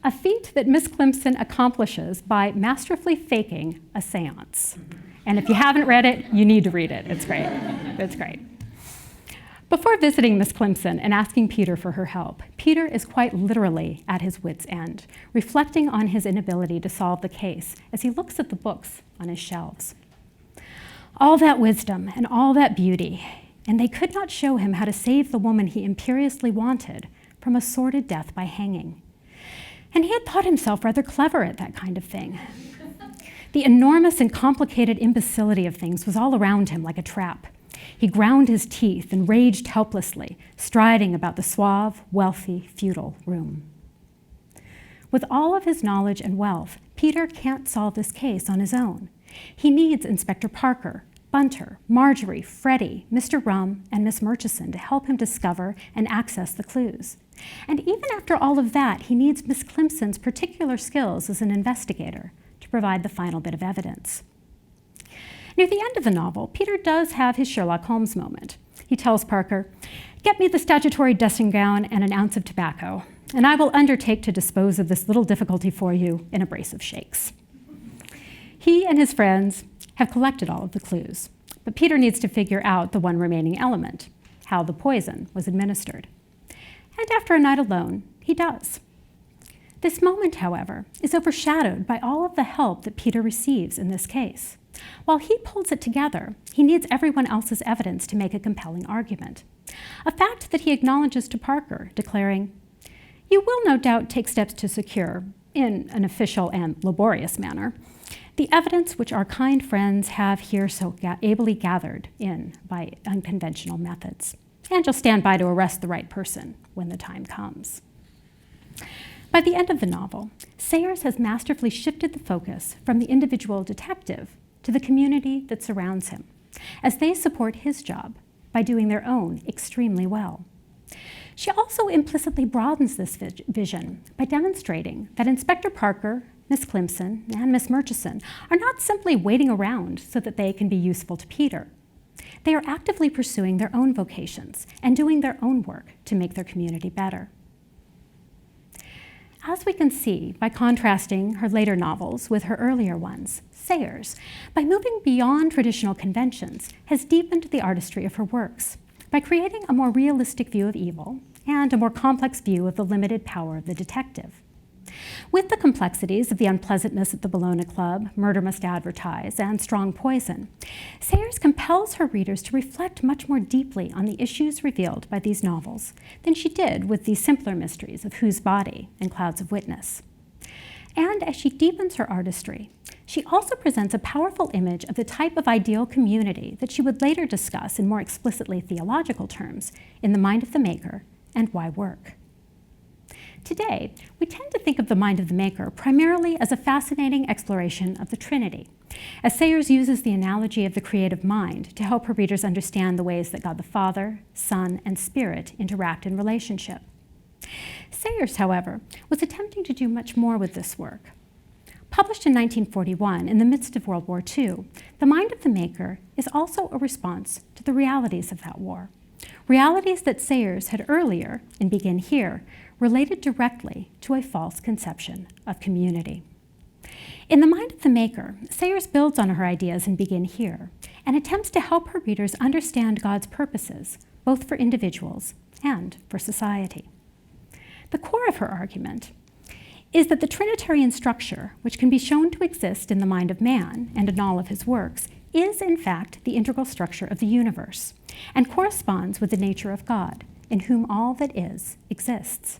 A feat that Miss Clemson accomplishes by masterfully faking a seance. And if you haven't read it, you need to read it. It's great. It's great. Before visiting Miss Clemson and asking Peter for her help, Peter is quite literally at his wit's end, reflecting on his inability to solve the case as he looks at the books on his shelves. All that wisdom and all that beauty, and they could not show him how to save the woman he imperiously wanted from a sordid death by hanging. And he had thought himself rather clever at that kind of thing. The enormous and complicated imbecility of things was all around him like a trap. He ground his teeth and raged helplessly, striding about the suave, wealthy, feudal room. With all of his knowledge and wealth, Peter can't solve this case on his own. He needs Inspector Parker, Bunter, Marjorie, Freddie, Mr. Rum, and Miss Murchison to help him discover and access the clues. And even after all of that, he needs Miss Clemson's particular skills as an investigator to provide the final bit of evidence. Near the end of the novel, Peter does have his Sherlock Holmes moment. He tells Parker, "Get me the statutory dressing gown and an ounce of tobacco, and I will undertake to dispose of this little difficulty for you in a brace of shakes." He and his friends have collected all of the clues, but Peter needs to figure out the one remaining element, how the poison was administered. And after a night alone, he does. This moment, however, is overshadowed by all of the help that Peter receives in this case. While he pulls it together, he needs everyone else's evidence to make a compelling argument, a fact that he acknowledges to Parker, declaring, "You will no doubt take steps to secure, in an official and laborious manner, the evidence which our kind friends have here so ably gathered in by unconventional methods, and you'll stand by to arrest the right person when the time comes." By the end of the novel, Sayers has masterfully shifted the focus from the individual detective to the community that surrounds him, as they support his job by doing their own extremely well. She also implicitly broadens this vision by demonstrating that Inspector Parker, Miss Clemson, and Miss Murchison are not simply waiting around so that they can be useful to Peter. They are actively pursuing their own vocations and doing their own work to make their community better. As we can see by contrasting her later novels with her earlier ones, Sayers, by moving beyond traditional conventions, has deepened the artistry of her works by creating a more realistic view of evil and a more complex view of the limited power of the detective. With the complexities of the unpleasantness at the Bologna Club, Murder Must Advertise, and Strong Poison, Sayers compels her readers to reflect much more deeply on the issues revealed by these novels than she did with the simpler mysteries of Whose Body and Clouds of Witness. And as she deepens her artistry, she also presents a powerful image of the type of ideal community that she would later discuss in more explicitly theological terms in The Mind of the Maker and Why Work. Today, we tend to think of The Mind of the Maker primarily as a fascinating exploration of the Trinity, as Sayers uses the analogy of the creative mind to help her readers understand the ways that God the Father, Son, and Spirit interact in relationship. Sayers, however, was attempting to do much more with this work. Published in 1941 in the midst of World War II, The Mind of the Maker is also a response to the realities of that war, realities that Sayers had earlier, in Begin Here, related directly to a false conception of community. In The Mind of the Maker, Sayers builds on her ideas in Begin Here and attempts to help her readers understand God's purposes, both for individuals and for society. The core of her argument is that the Trinitarian structure, which can be shown to exist in the mind of man and in all of his works, is in fact the integral structure of the universe and corresponds with the nature of God, in whom all that is exists.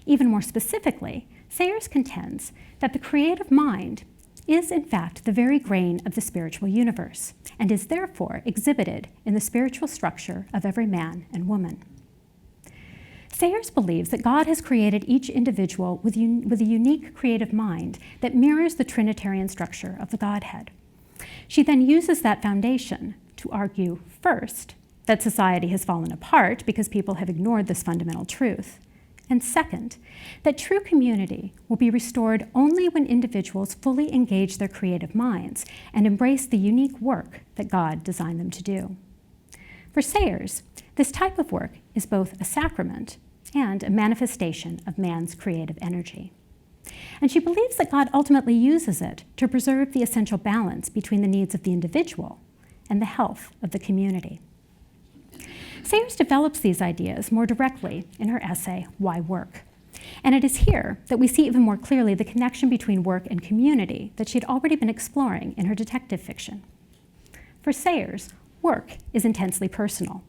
Even more specifically, Sayers contends that the creative mind is in fact the very grain of the spiritual universe and is therefore exhibited in the spiritual structure of every man and woman. Sayers believes that God has created each individual with a unique creative mind that mirrors the Trinitarian structure of the Godhead. She then uses that foundation to argue, first, that society has fallen apart because people have ignored this fundamental truth, and second, that true community will be restored only when individuals fully engage their creative minds and embrace the unique work that God designed them to do. For Sayers, this type of work is both a sacrament and a manifestation of man's creative energy. And she believes that God ultimately uses it to preserve the essential balance between the needs of the individual and the health of the community. Sayers develops these ideas more directly in her essay, Why Work? And it is here that we see even more clearly the connection between work and community that she had already been exploring in her detective fiction. For Sayers, work is intensely personal.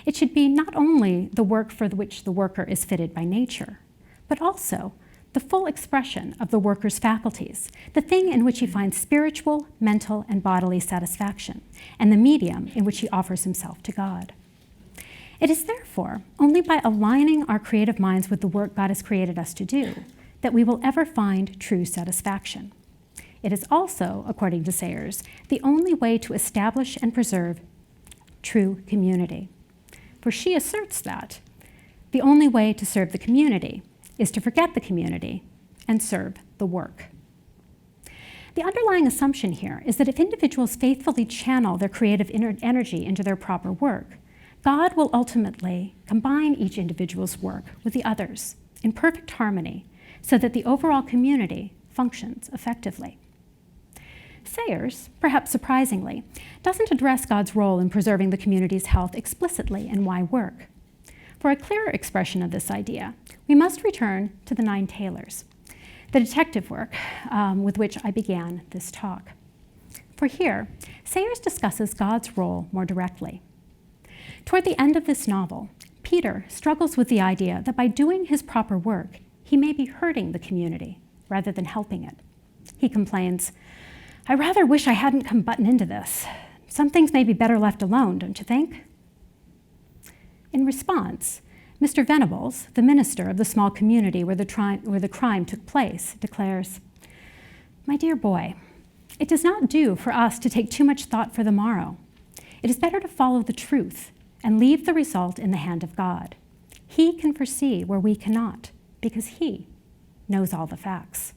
It should be not only the work for which the worker is fitted by nature, but also the full expression of the worker's faculties, the thing in which he finds spiritual, mental, and bodily satisfaction, and the medium in which he offers himself to God. It is therefore only by aligning our creative minds with the work God has created us to do that we will ever find true satisfaction. It is also, according to Sayers, the only way to establish and preserve true community. For she asserts that the only way to serve the community is to forget the community and serve the work. The underlying assumption here is that if individuals faithfully channel their creative energy into their proper work, God will ultimately combine each individual's work with the others in perfect harmony so that the overall community functions effectively. Sayers, perhaps surprisingly, doesn't address God's role in preserving the community's health explicitly in Why Work? For a clearer expression of this idea, we must return to the Nine Tailors, the detective work with which I began this talk. For here, Sayers discusses God's role more directly. Toward the end of this novel, Peter struggles with the idea that by doing his proper work, he may be hurting the community rather than helping it. He complains, "I rather wish I hadn't come button into this. Some things may be better left alone, don't you think?" In response, Mr. Venables, the minister of the small community where the crime took place, declares, "My dear boy, it does not do for us to take too much thought for the morrow. It is better to follow the truth and leave the result in the hand of God. He can foresee where we cannot, because he knows all the facts."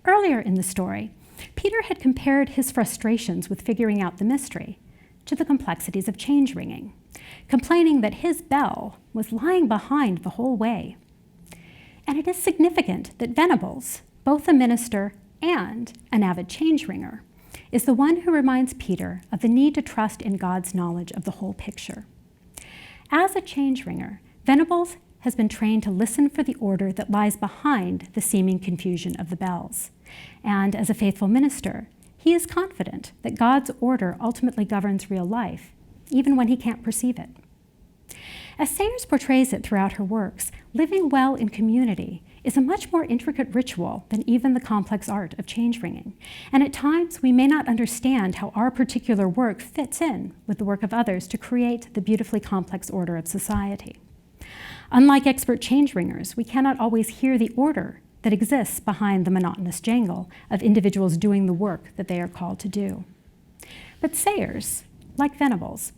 Earlier in the story, Peter had compared his frustrations with figuring out the mystery to the complexities of change ringing, complaining that his bell was lying behind the whole way. And it is significant that Venables, both a minister and an avid change ringer, is the one who reminds Peter of the need to trust in God's knowledge of the whole picture. As a change bringer, Venables has been trained to listen for the order that lies behind the seeming confusion of the bells. And as a faithful minister, he is confident that God's order ultimately governs real life, even when he can't perceive it. As Sayers portrays it throughout her works, living well in community is a much more intricate ritual than even the complex art of change-bringing. And at times, we may not understand how our particular work fits in with the work of others to create the beautifully complex order of society. Unlike expert change-bringers, we cannot always hear the order that exists behind the monotonous jangle of individuals doing the work that they are called to do. But Sayers, like Venables,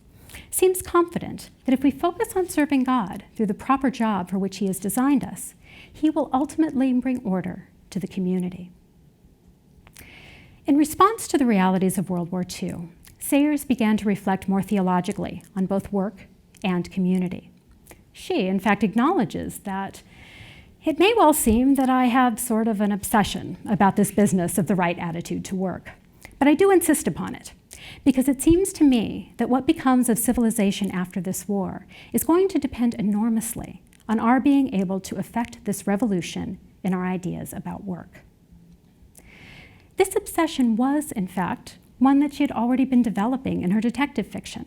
seems confident that if we focus on serving God through the proper job for which he has designed us, he will ultimately bring order to the community. In response to the realities of World War II, Sayers began to reflect more theologically on both work and community. She, in fact, acknowledges that it may well seem that I have sort of an obsession about this business of the right attitude to work, but I do insist upon it, because it seems to me that what becomes of civilization after this war is going to depend enormously on our being able to effect this revolution in our ideas about work. This obsession was, in fact, one that she had already been developing in her detective fiction.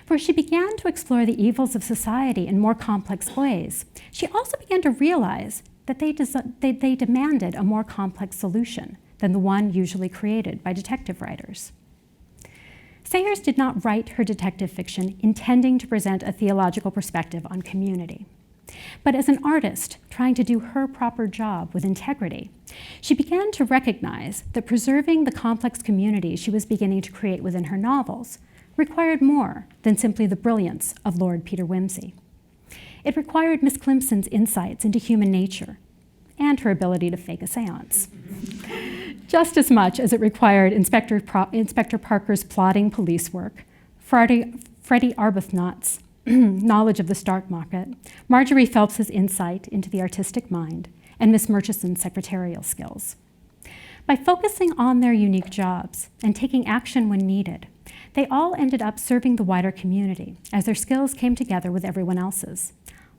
For she began to explore the evils of society in more complex ways. She also began to realize that they demanded a more complex solution than the one usually created by detective writers. Sayers did not write her detective fiction intending to present a theological perspective on community. But as an artist trying to do her proper job with integrity, she began to recognize that preserving the complex community she was beginning to create within her novels required more than simply the brilliance of Lord Peter Wimsey. It required Miss Clemson's insights into human nature and her ability to fake a seance, just as much as it required Inspector Parker's plodding police work, Freddie Arbuthnot's knowledge of the stock market, Marjorie Phelps's insight into the artistic mind, and Miss Murchison's secretarial skills. By focusing on their unique jobs and taking action when needed, they all ended up serving the wider community as their skills came together with everyone else's,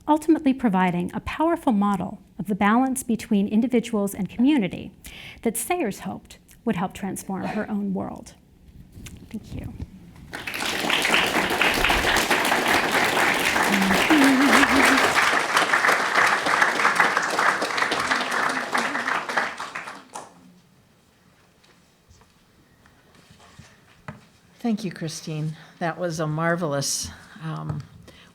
ultimately providing a powerful model of the balance between individuals and community that Sayers hoped would help transform her own world. Thank you. Thank you, Christine. That was a marvelous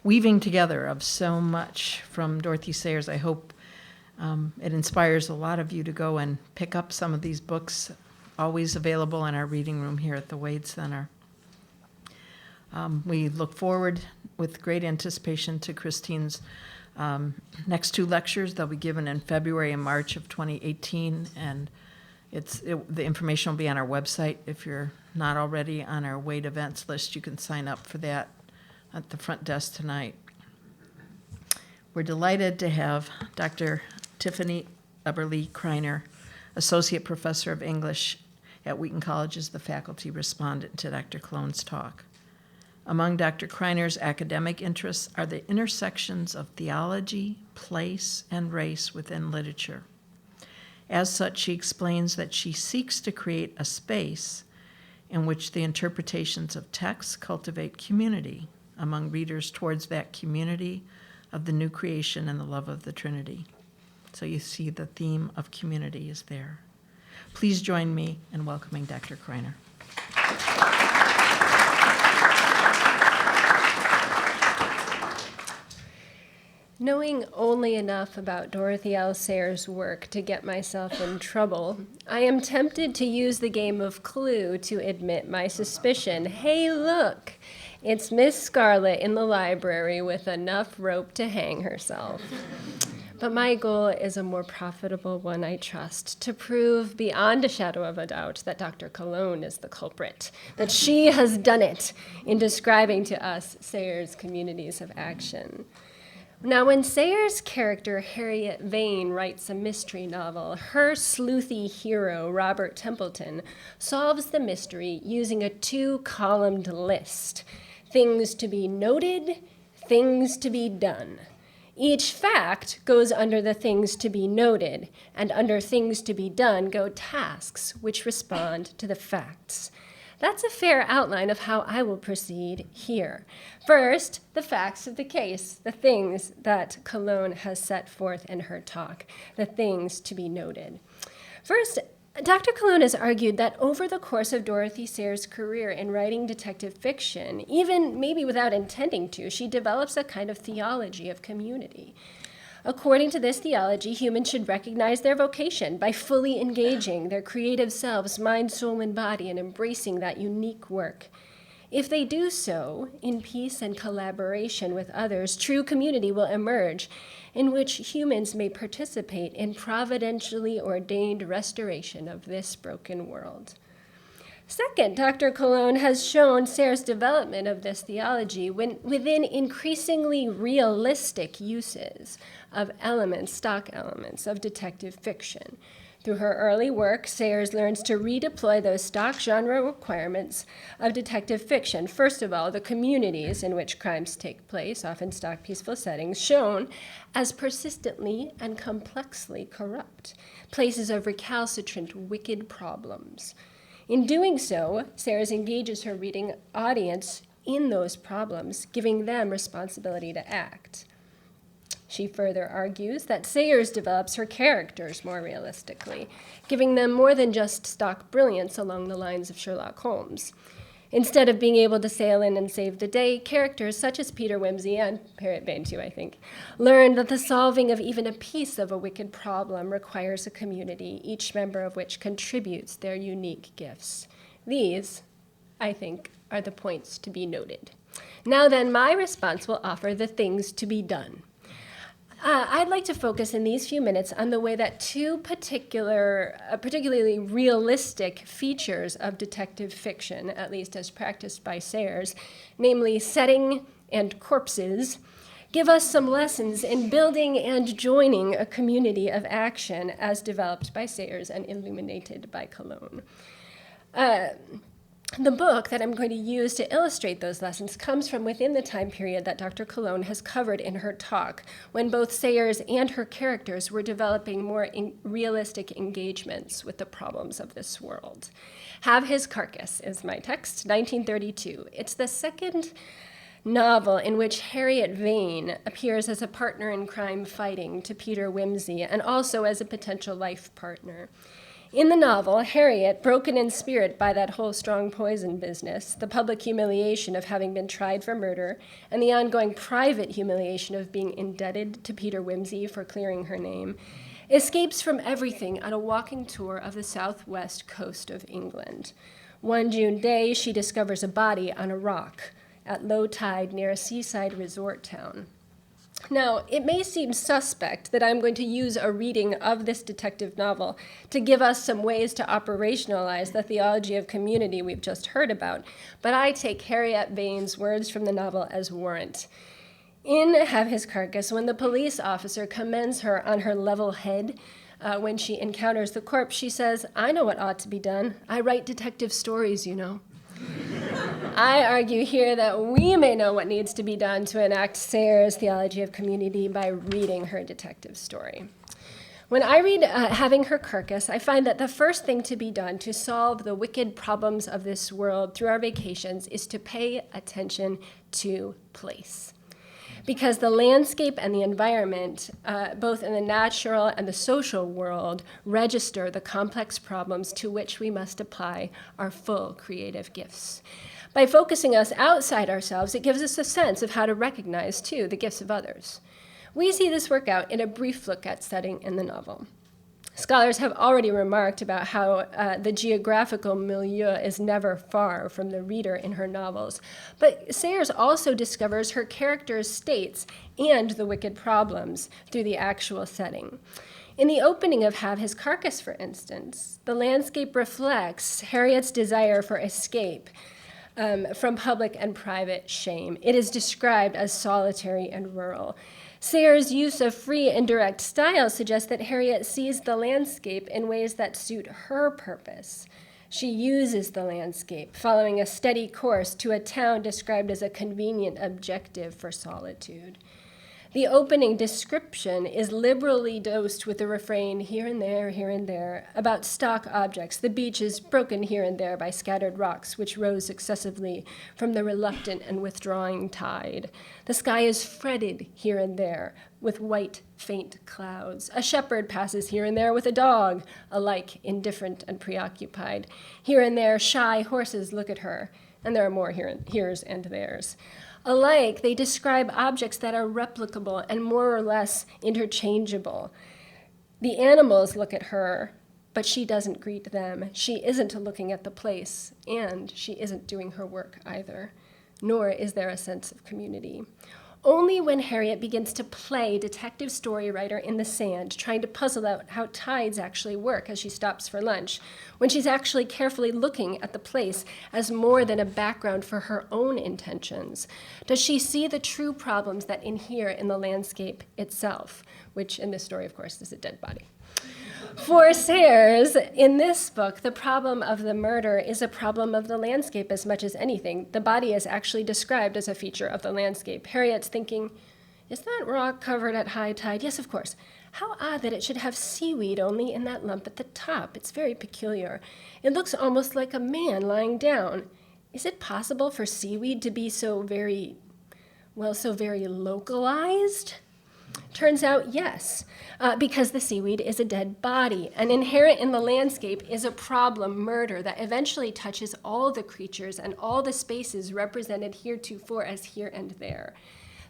weaving together of so much from Dorothy Sayers. I hope it inspires a lot of you to go and pick up some of these books, always available in our reading room here at the Wade Center. We look forward with great anticipation to Christine's next two lectures. They'll be given in February and March of 2018, and the information will be on our website. If you're not already on our Wade events list, you can sign up for that at the front desk tonight. We're delighted to have Dr. Tiffany Eberle Kriner, Associate Professor of English at Wheaton College, as the faculty respondent to Dr. Colón's talk. Among Dr. Kriner's academic interests are the intersections of theology, place, and race within literature. As such, she explains that she seeks to create a space in which the interpretations of texts cultivate community among readers towards that community of the new creation and the love of the Trinity. So you see the theme of community is there. Please join me in welcoming Dr. Kriner. Knowing only enough about Dorothy L. Sayers' work to get myself in trouble, I am tempted to use the game of Clue to admit my suspicion. Hey, look, it's Miss Scarlet in the library with enough rope to hang herself. But my goal is a more profitable one, I trust, to prove beyond a shadow of a doubt that Dr. Colón is the culprit, that she has done it in describing to us Sayers' communities of action. Now, when Sayers' character Harriet Vane writes a mystery novel, her sleuthy hero, Robert Templeton, solves the mystery using a 2-columned list: things to be noted, things to be done. Each fact goes under the things to be noted, and under things to be done go tasks which respond to the facts. That's a fair outline of how I will proceed here. First, the facts of the case, the things that Colón has set forth in her talk, the things to be noted. First, Dr. Colón has argued that over the course of Dorothy Sayers' career in writing detective fiction, even maybe without intending to, she develops a kind of theology of community. According to this theology, humans should recognize their vocation by fully engaging their creative selves, mind, soul, and body, and embracing that unique work. If they do so, in peace and collaboration with others, true community will emerge, in which humans may participate in providentially ordained restoration of this broken world. Second, Dr. Colón has shown Sayers' development of this theology within increasingly realistic uses of elements, stock elements, of detective fiction. Through her early work, Sayers learns to redeploy those stock genre requirements of detective fiction. First of all, the communities in which crimes take place, often stock peaceful settings, shown as persistently and complexly corrupt, places of recalcitrant, wicked problems. In doing so, Sayers engages her reading audience in those problems, giving them responsibility to act. She further argues that Sayers develops her characters more realistically, giving them more than just stock brilliance along the lines of Sherlock Holmes. Instead of being able to sail in and save the day, characters such as Peter Wimsey, and Harriet Vane too, I think, learn that the solving of even a piece of a wicked problem requires a community, each member of which contributes their unique gifts. These, I think, are the points to be noted. Now then, my response will offer the things to be done. I'd like to focus in these few minutes on the way that two particularly realistic features of detective fiction, at least as practiced by Sayers, namely setting and corpses, give us some lessons in building and joining a community of action as developed by Sayers and illuminated by Colón. The book that I'm going to use to illustrate those lessons comes from within the time period that Dr. Colón has covered in her talk, when both Sayers and her characters were developing more realistic engagements with the problems of this world. Have His Carcass is my text, 1932. It's the second novel in which Harriet Vane appears as a partner in crime fighting to Peter Wimsey and also as a potential life partner. In the novel, Harriet, broken in spirit by that whole strong poison business, the public humiliation of having been tried for murder, and the ongoing private humiliation of being indebted to Peter Wimsey for clearing her name, escapes from everything on a walking tour of the southwest coast of England. One June day, she discovers a body on a rock at low tide near a seaside resort town. Now, it may seem suspect that I'm going to use a reading of this detective novel to give us some ways to operationalize the theology of community we've just heard about, but I take Harriet Vane's words from the novel as warrant. In Have His Carcass, when the police officer commends her on her level head when she encounters the corpse, she says, "I know what ought to be done. I write detective stories, you know." I argue here that we may know what needs to be done to enact Sayers' theology of community by reading her detective story. When I read Having Her Carcass, I find that the first thing to be done to solve the wicked problems of this world through our vacations is to pay attention to place. Because the landscape and the environment, both in the natural and the social world, register the complex problems to which we must apply our full creative gifts. By focusing us outside ourselves, it gives us a sense of how to recognize, too, the gifts of others. We see this work out in a brief look at setting in the novel. Scholars have already remarked about how the geographical milieu is never far from the reader in her novels. But Sayers also discovers her characters' states and the wicked problems through the actual setting. In the opening of Have His Carcass, for instance, the landscape reflects Harriet's desire for escape from public and private shame. It is described as solitary and rural. Sayre's use of free and direct style suggests that Harriet sees the landscape in ways that suit her purpose. She uses the landscape, following a steady course to a town described as a convenient objective for solitude. The opening description is liberally dosed with the refrain here and there, about stock objects. The beach is broken here and there by scattered rocks, which rose successively from the reluctant and withdrawing tide. The sky is fretted here and there with white, faint clouds. A shepherd passes here and there with a dog, alike indifferent and preoccupied. Here and there, shy horses look at her, and there are more here's and there's. Alike, they describe objects that are replicable and more or less interchangeable. The animals look at her, but she doesn't greet them. She isn't looking at the place, and she isn't doing her work either, nor is there a sense of community. Only when Harriet begins to play detective story writer in the sand, trying to puzzle out how tides actually work as she stops for lunch, when she's actually carefully looking at the place as more than a background for her own intentions, does she see the true problems that inhere in the landscape itself, which in this story, of course, is a dead body. For Sayers, in this book, the problem of the murder is a problem of the landscape as much as anything. The body is actually described as a feature of the landscape. Harriet's thinking, is that rock covered at high tide? Yes, of course. How odd that it should have seaweed only in that lump at the top. It's very peculiar. It looks almost like a man lying down. Is it possible for seaweed to be so very localized? Turns out, yes, because the seaweed is a dead body. And inherent in the landscape is a problem, murder, that eventually touches all the creatures and all the spaces represented heretofore as here and there.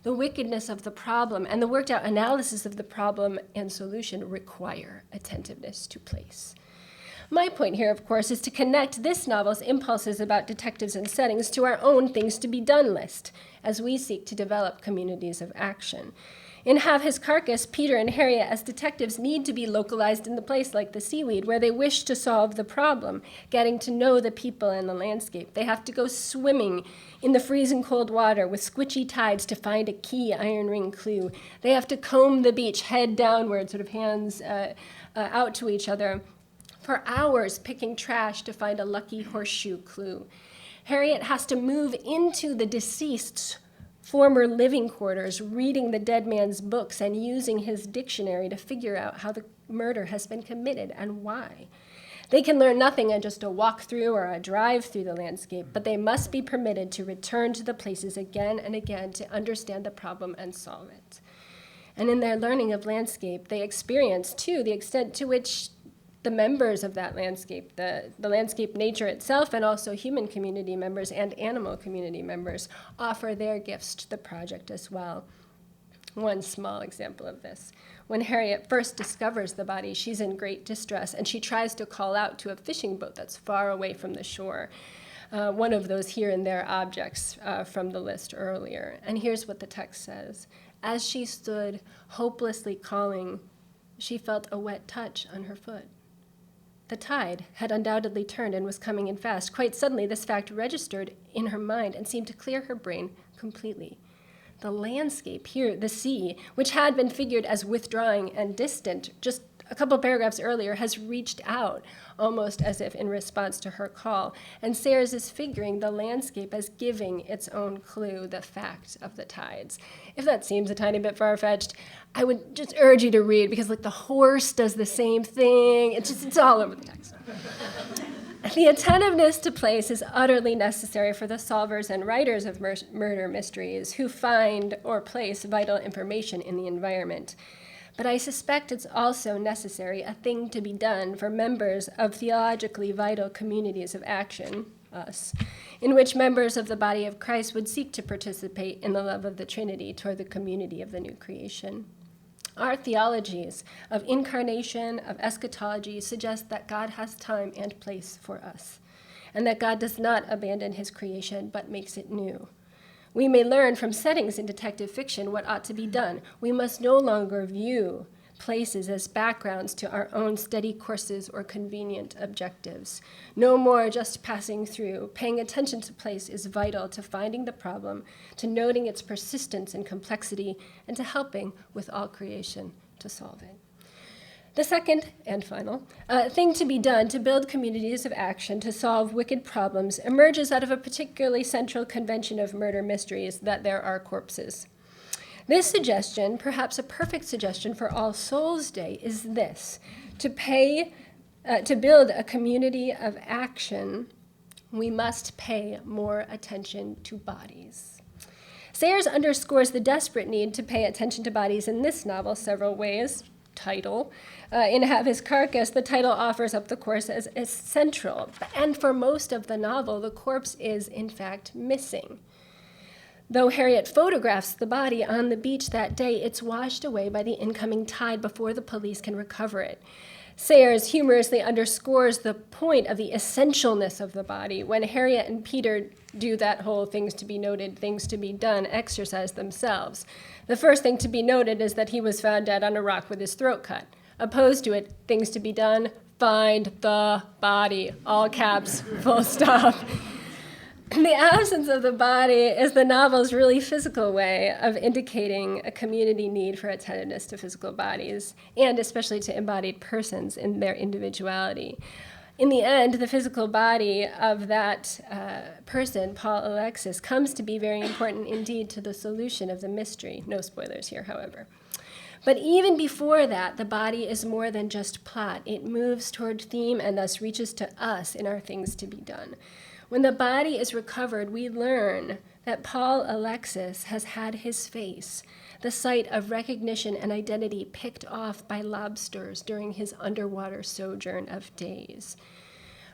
The wickedness of the problem and the worked out analysis of the problem and solution require attentiveness to place. My point here, of course, is to connect this novel's impulses about detectives and settings to our own things to be done list as we seek to develop communities of action. In Have His Carcass, Peter and Harriet as detectives need to be localized in the place like the seaweed where they wish to solve the problem, getting to know the people and the landscape. They have to go swimming in the freezing cold water with squishy tides to find a key iron ring clue. They have to comb the beach head downward, sort of hands out to each other, for hours picking trash to find a lucky horseshoe clue. Harriet has to move into the deceased's former living quarters, reading the dead man's books and using his dictionary to figure out how the murder has been committed and why. They can learn nothing in just a walk through or a drive through the landscape, but they must be permitted to return to the places again and again to understand the problem and solve it. And in their learning of landscape, they experience, too, the extent to which the members of that landscape, the landscape nature itself, and also human community members and animal community members offer their gifts to the project as well. One small example of this. When Harriet first discovers the body, she's in great distress, and she tries to call out to a fishing boat that's far away from the shore, one of those here and there objects from the list earlier. And here's what the text says. As she stood hopelessly calling, she felt a wet touch on her foot. The tide had undoubtedly turned and was coming in fast. Quite suddenly, this fact registered in her mind and seemed to clear her brain completely. The landscape here, the sea, which had been figured as withdrawing and distant just a couple paragraphs earlier, has reached out, almost as if in response to her call. And Sayers is figuring the landscape as giving its own clue, the fact of the tides. If that seems a tiny bit far-fetched, I would just urge you to read, because like the horse does the same thing. It's all over the text. The attentiveness to place is utterly necessary for the solvers and writers of murder mysteries who find or place vital information in the environment. But I suspect it's also necessary, a thing to be done for members of theologically vital communities of action, us, in which members of the body of Christ would seek to participate in the love of the Trinity toward the community of the new creation. Our theologies of incarnation, of eschatology, suggest that God has time and place for us, and that God does not abandon his creation, but makes it new. We may learn from settings in detective fiction what ought to be done. We must no longer view places as backgrounds to our own study courses or convenient objectives. No more just passing through. Paying attention to place is vital to finding the problem, to noting its persistence and complexity, and to helping with all creation to solve it. The second and final thing to be done to build communities of action to solve wicked problems emerges out of a particularly central convention of murder mysteries, that there are corpses. This suggestion, perhaps a perfect suggestion for All Souls Day, is this: to build a community of action, we must pay more attention to bodies. Sayers underscores the desperate need to pay attention to bodies in this novel several ways. Title. In Have His Carcass, the title offers up the corpse as central, and for most of the novel, the corpse is, in fact, missing. Though Harriet photographs the body on the beach that day, it's washed away by the incoming tide before the police can recover it. Sayers humorously underscores the point of the essentialness of the body when Harriet and Peter do that whole things to be noted, things to be done exercise themselves. The first thing to be noted is that he was found dead on a rock with his throat cut. Opposed to it, things to be done, find the body, all caps, full stop. The absence of the body is the novel's really physical way of indicating a community need for attentiveness to physical bodies, and especially to embodied persons in their individuality. In the end, the physical body of that person, Paul Alexis, comes to be very important indeed to the solution of the mystery. No spoilers here, however. But even before that, the body is more than just plot. It moves toward theme and thus reaches to us in our things to be done. When the body is recovered, we learn that Paul Alexis has had his face, the site of recognition and identity, picked off by lobsters during his underwater sojourn of days.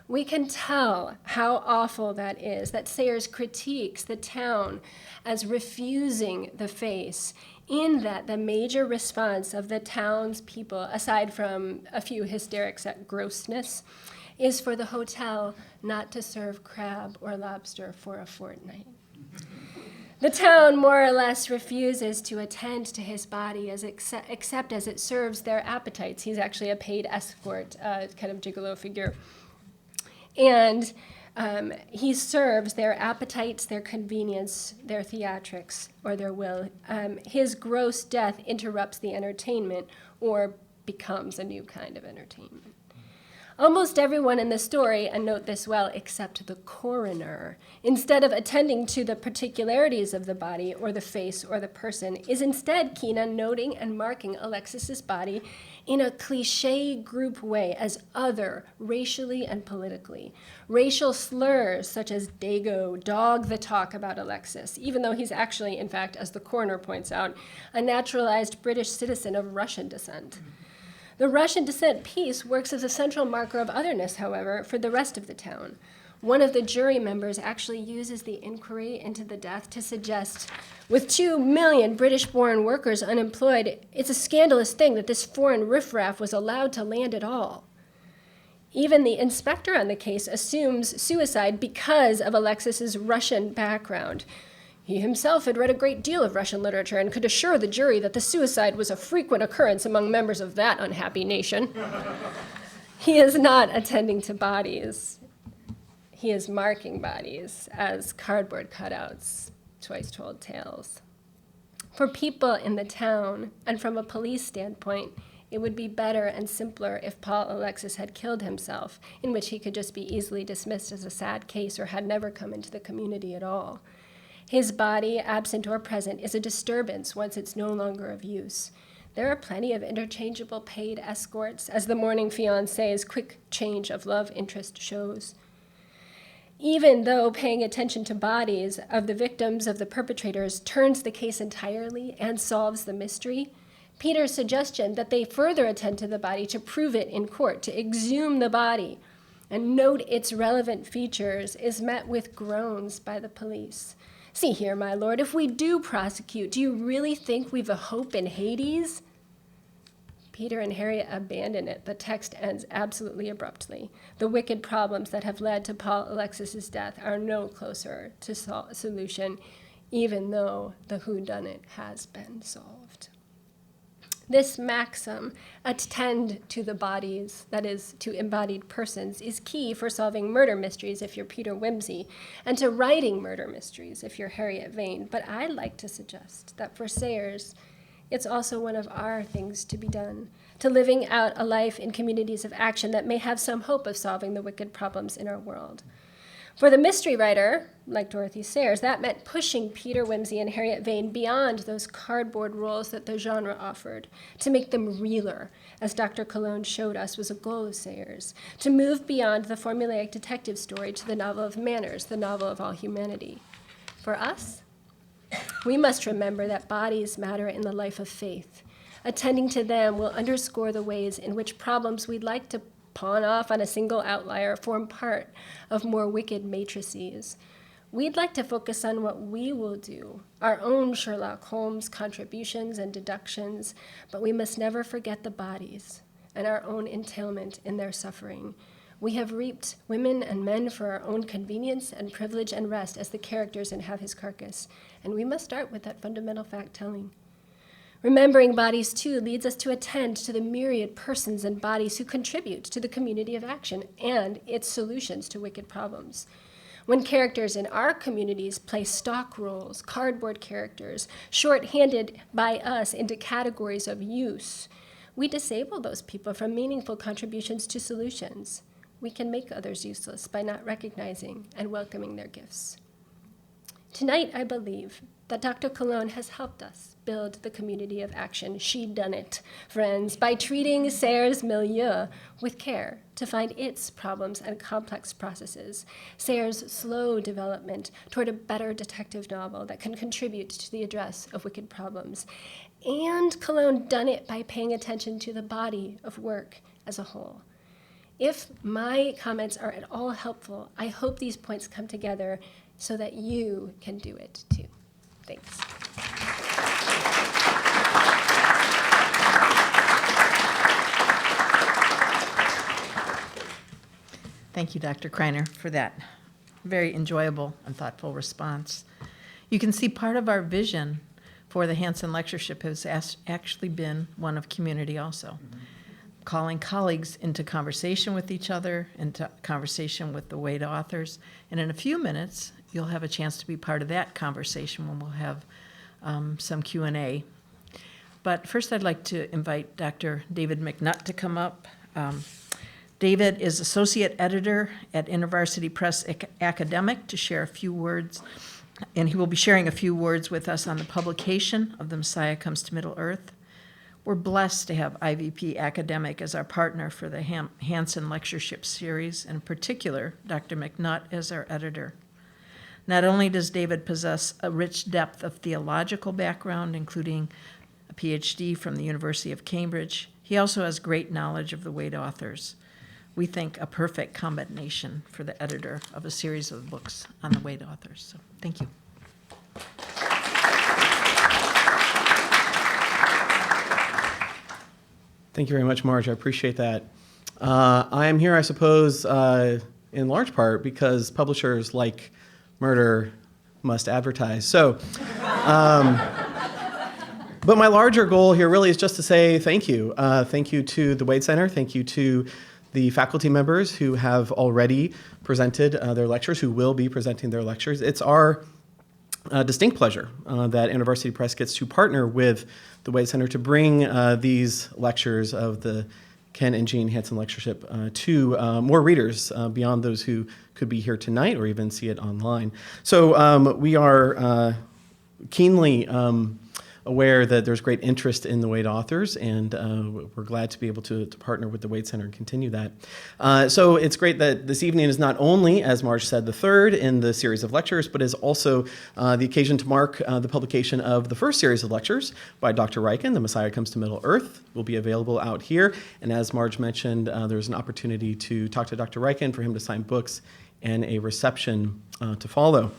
We can tell how awful that is, that Sayers critiques the town as refusing the face, in that the major response of the town's people, aside from a few hysterics at grossness, is for the hotel not to serve crab or lobster for a fortnight. The town more or less refuses to attend to his body except as it serves their appetites. He's actually a paid escort, kind of gigolo figure. And he serves their appetites, their convenience, their theatrics, or their will. His gross death interrupts the entertainment or becomes a new kind of entertainment. Almost everyone in the story, and note this well, except the coroner, instead of attending to the particularities of the body or the face or the person, is instead keen on noting and marking Alexis's body in a cliché group way as other, racially and politically. Racial slurs such as dago dog the talk about Alexis, even though he's actually, in fact, as the coroner points out, a naturalized British citizen of Russian descent. The Russian descent piece works as a central marker of otherness, however, for the rest of the town. One of the jury members actually uses the inquiry into the death to suggest, with 2 million British-born workers unemployed, it's a scandalous thing that this foreign riffraff was allowed to land at all. Even the inspector on the case assumes suicide because of Alexis's Russian background. He himself had read a great deal of Russian literature and could assure the jury that the suicide was a frequent occurrence among members of that unhappy nation. He is not attending to bodies. He is marking bodies as cardboard cutouts, twice-told tales. For people in the town, and from a police standpoint, it would be better and simpler if Paul Alexis had killed himself, in which he could just be easily dismissed as a sad case or had never come into the community at all. His body, absent or present, is a disturbance once it's no longer of use. There are plenty of interchangeable paid escorts, as the Mourning Fiancé's quick change of love interest shows. Even though paying attention to bodies of the victims of the perpetrators turns the case entirely and solves the mystery, Peter's suggestion that they further attend to the body to prove it in court, to exhume the body and note its relevant features, is met with groans by the police. See here, my lord, if we do prosecute, do you really think we've a hope in Hades? Peter and Harriet abandon it. The text ends absolutely abruptly. The wicked problems that have led to Paul Alexis's death are no closer to solution, even though the whodunit has been solved. This maxim, attend to the bodies, that is, to embodied persons, is key for solving murder mysteries if you're Peter Wimsey, and to writing murder mysteries if you're Harriet Vane. But I'd like to suggest that for Sayers, it's also one of our things to be done, to living out a life in communities of action that may have some hope of solving the wicked problems in our world. For the mystery writer, like Dorothy Sayers, that meant pushing Peter Wimsey and Harriet Vane beyond those cardboard roles that the genre offered, to make them realer, as Dr. Colón showed us was a goal of Sayers, to move beyond the formulaic detective story to the novel of manners, the novel of all humanity. For us, we must remember that bodies matter in the life of faith. Attending to them will underscore the ways in which problems we'd like to pawn off on a single outlier form part of more wicked matrices. We'd like to focus on what we will do, our own Sherlock Holmes contributions and deductions, but we must never forget the bodies and our own entailment in their suffering. We have reaped women and men for our own convenience and privilege and rest as the characters in Have His Carcass, and we must start with that fundamental fact-telling. Remembering bodies, too, leads us to attend to the myriad persons and bodies who contribute to the community of action and its solutions to wicked problems. When characters in our communities play stock roles, cardboard characters, shorthanded by us into categories of use, we disable those people from meaningful contributions to solutions. We can make others useless by not recognizing and welcoming their gifts. Tonight, I believe that Dr. Colón has helped us build the community of action. She done it, friends, by treating Sayers' milieu with care to find its problems and complex processes, Sayers' slow development toward a better detective novel that can contribute to the address of wicked problems. And Colón done it by paying attention to the body of work as a whole. If my comments are at all helpful, I hope these points come together so that you can do it too. Thanks. Thank you, Dr. Kriner, for that very enjoyable and thoughtful response. You can see part of our vision for the Hansen Lectureship has actually been one of community also. Calling colleagues into conversation with each other, into conversation with the Wade authors. And in a few minutes, you'll have a chance to be part of that conversation when we'll have some Q&A. But first, I'd like to invite Dr. David McNutt to come up. David is Associate Editor at InterVarsity Press Academic to share a few words, and he will be sharing a few words with us on the publication of The Messiah Comes to Middle-earth. We're blessed to have IVP Academic as our partner for the Hansen Lectureship series, and in particular, Dr. McNutt as our editor. Not only does David possess a rich depth of theological background, including a PhD from the University of Cambridge, he also has great knowledge of the Wade authors. We think a perfect combination for the editor of a series of books on the Wade authors. So, thank you. Thank you very much, Marge. I appreciate that. I am here, I suppose, in large part because publishers like murder must advertise. So, but my larger goal here really is just to say thank you. Thank you to the Wade Center. Thank you to the faculty members who have already presented their lectures, who will be presenting their lectures. It's our distinct pleasure that InterVarsity Press gets to partner with the Wade Center to bring these lectures of the Ken and Jean Hansen Lectureship to more readers beyond those who could be here tonight or even see it online. So we are keenly aware that there's great interest in the Wade authors, and we're glad to be able to partner with the Wade Center and continue that. So it's great that this evening is not only, as Marge said, the third in the series of lectures, but is also the occasion to mark the publication of the first series of lectures by Dr. Ryken, The Messiah Comes to Middle-earth, will be available out here. And as Marge mentioned, there's an opportunity to talk to Dr. Ryken for him to sign books and a reception to follow.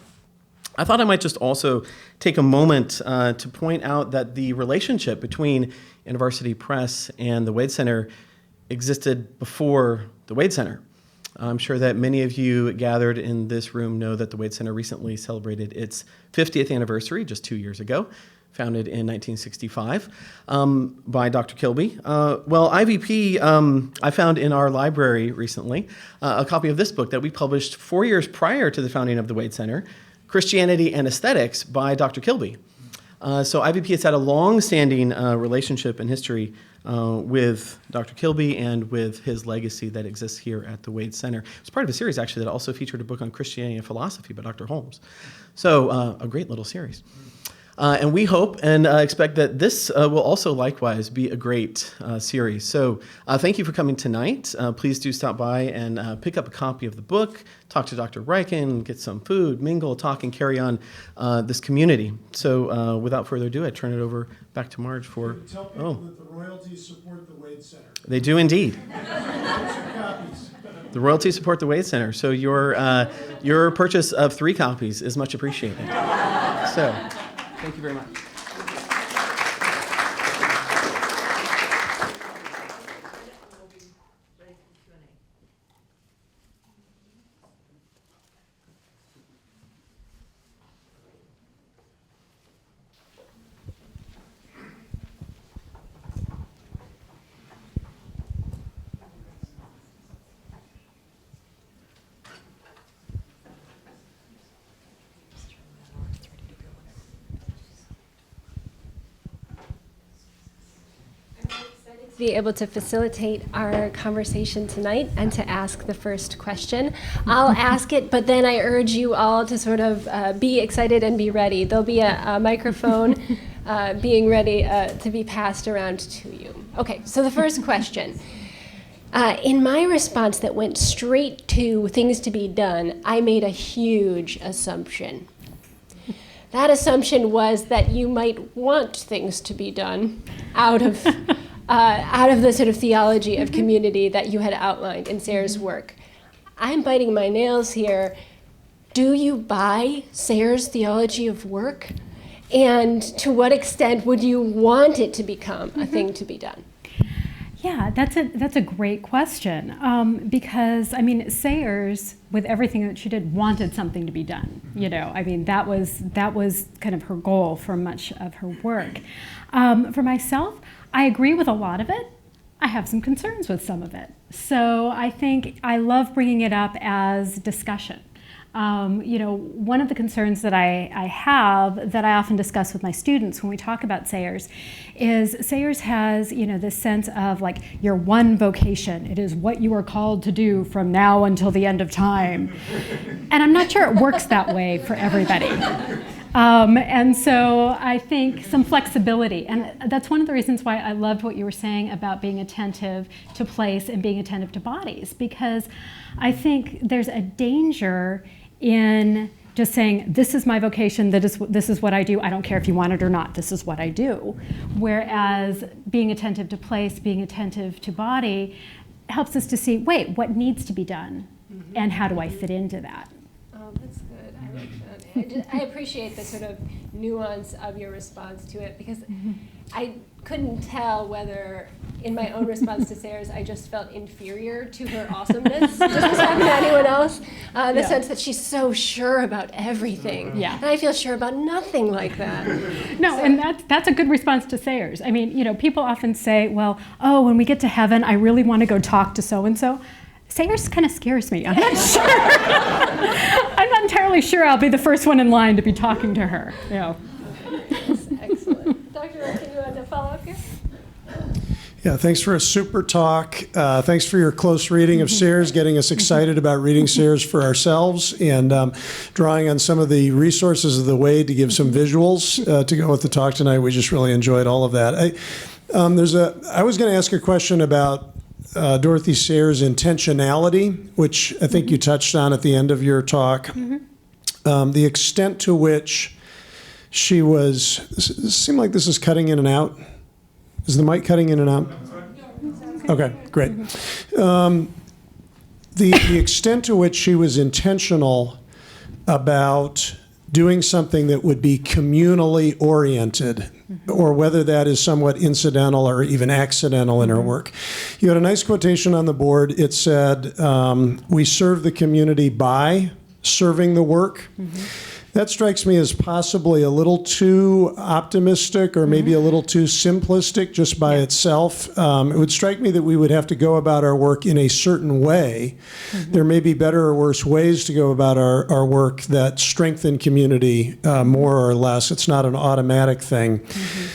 I thought I might just also take a moment to point out that the relationship between InterVarsity Press and the Wade Center existed before the Wade Center. I'm sure that many of you gathered in this room know that the Wade Center recently celebrated its 50th anniversary just 2 years ago. founded in 1965 by Dr. Kilby. Well, IVP, I found in our library recently a copy of this book that we published 4 years prior to the founding of the Wade Center, Christianity and Aesthetics by Dr. Kilby. So IVP has had a long-standing relationship and history with Dr. Kilby and with his legacy that exists here at the Wade Center. It's part of a series, actually, that also featured a book on Christianity and philosophy by Dr. Holmes. So a great little series. And we hope and expect that this will also likewise be a great series. So thank you for coming tonight. Please do stop by and pick up a copy of the book, talk to Dr. Riken, get some food, mingle, talk, and carry on this community. So without further ado, I turn it over back to Marge for... Tell people that the royalties support the Wade Center. They do indeed. Copies. The royalties support the Wade Center. So your purchase of 3 copies is much appreciated. So... Thank you very much. Be able to facilitate our conversation tonight and to ask the first question. I'll ask it, but then I urge you all to sort of be excited and be ready. There'll be a microphone being ready to be passed around to you. Okay, so the first question. In my response that went straight to things to be done, I made a huge assumption. That assumption was that you might want things to be done out of the sort of theology of community that you had outlined in Sayre's work. I'm biting my nails here. Do you buy Sayre's theology of work? And to what extent would you want it to become a thing to be done? Yeah, that's a great question, because I mean, Sayre's, with everything that she did, wanted something to be done. You know, I mean, that was kind of her goal for much of her work. For myself, I agree with a lot of it. I have some concerns with some of it. So I think I love bringing it up as discussion. You know, one of the concerns that I have that I often discuss with my students when we talk about Sayre's is Sayre's has, you know, this sense of like your one vocation. It is what you are called to do from now until the end of time. And I'm not sure it works that way for everybody. And so I think some flexibility, and that's one of the reasons why I loved what you were saying about being attentive to place and being attentive to bodies, because I think there's a danger in just saying, this is my vocation, this is what I do, I don't care if you want it or not, this is what I do. Whereas being attentive to place, being attentive to body, helps us to see, wait, what needs to be done, and how do I fit into that? Oh, that's good. I like that. I appreciate the sort of nuance of your response to it, because I couldn't tell whether in my own response to Sayre's I just felt inferior to her awesomeness, just as happened to anyone else, the sense that she's so sure about everything. Yeah. And I feel sure about nothing like that. No, and that's a good response to Sayre's. I mean, you know, people often say, well, oh, when we get to heaven, I really want to go talk to so-and-so. Sayre's kind of scares me. I'm not sure. I'm not entirely sure I'll be the first one in line to be talking to her. You know. That's excellent. Dr. Riken, you want to follow up here? Yeah, thanks for a super talk. Thanks for your close reading of Sayre's, getting us excited about reading Sayre's for ourselves, and drawing on some of the resources of the Wade to give some visuals to go with the talk tonight. We just really enjoyed all of that. I was going to ask a question about Dorothy Sayre's intentionality, which I think you touched on at the end of your talk. The extent to which she was, it seemed like this is cutting in and out. Is the mic cutting in and out? Okay, great. The extent to which she was intentional about doing something that would be communally oriented, or whether that is somewhat incidental or even accidental in her work. You had a nice quotation on the board. It said, we serve the community by serving the work. That strikes me as possibly a little too optimistic or maybe a little too simplistic just by itself. It would strike me that we would have to go about our work in a certain way. There may be better or worse ways to go about our work that strengthen community more or less. It's not an automatic thing.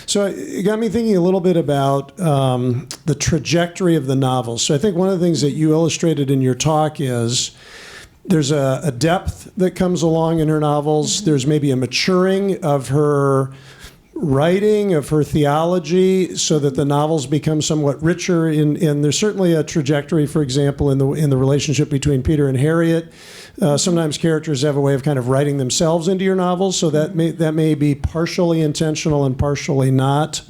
So it got me thinking a little bit about the trajectory of the novel. So I think one of the things that you illustrated in your talk is there's a depth that comes along in her novels. There's maybe a maturing of her writing, of her theology, so that the novels become somewhat richer. And there's certainly a trajectory, for example, in the relationship between Peter and Harriet. Sometimes characters have a way of kind of writing themselves into your novels, so that may be partially intentional and partially not.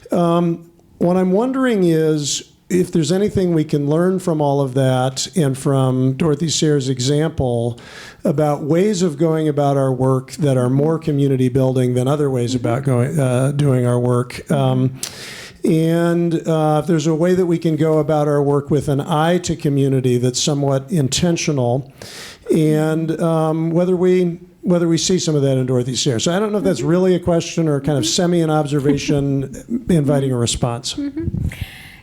What I'm wondering is, if there's anything we can learn from all of that and from Dorothy Sayers' example about ways of going about our work that are more community building than other ways about doing our work. And if there's a way that we can go about our work with an eye to community that's somewhat intentional, and whether we see some of that in Dorothy Sayers. So I don't know if that's really a question or kind of an observation inviting a response.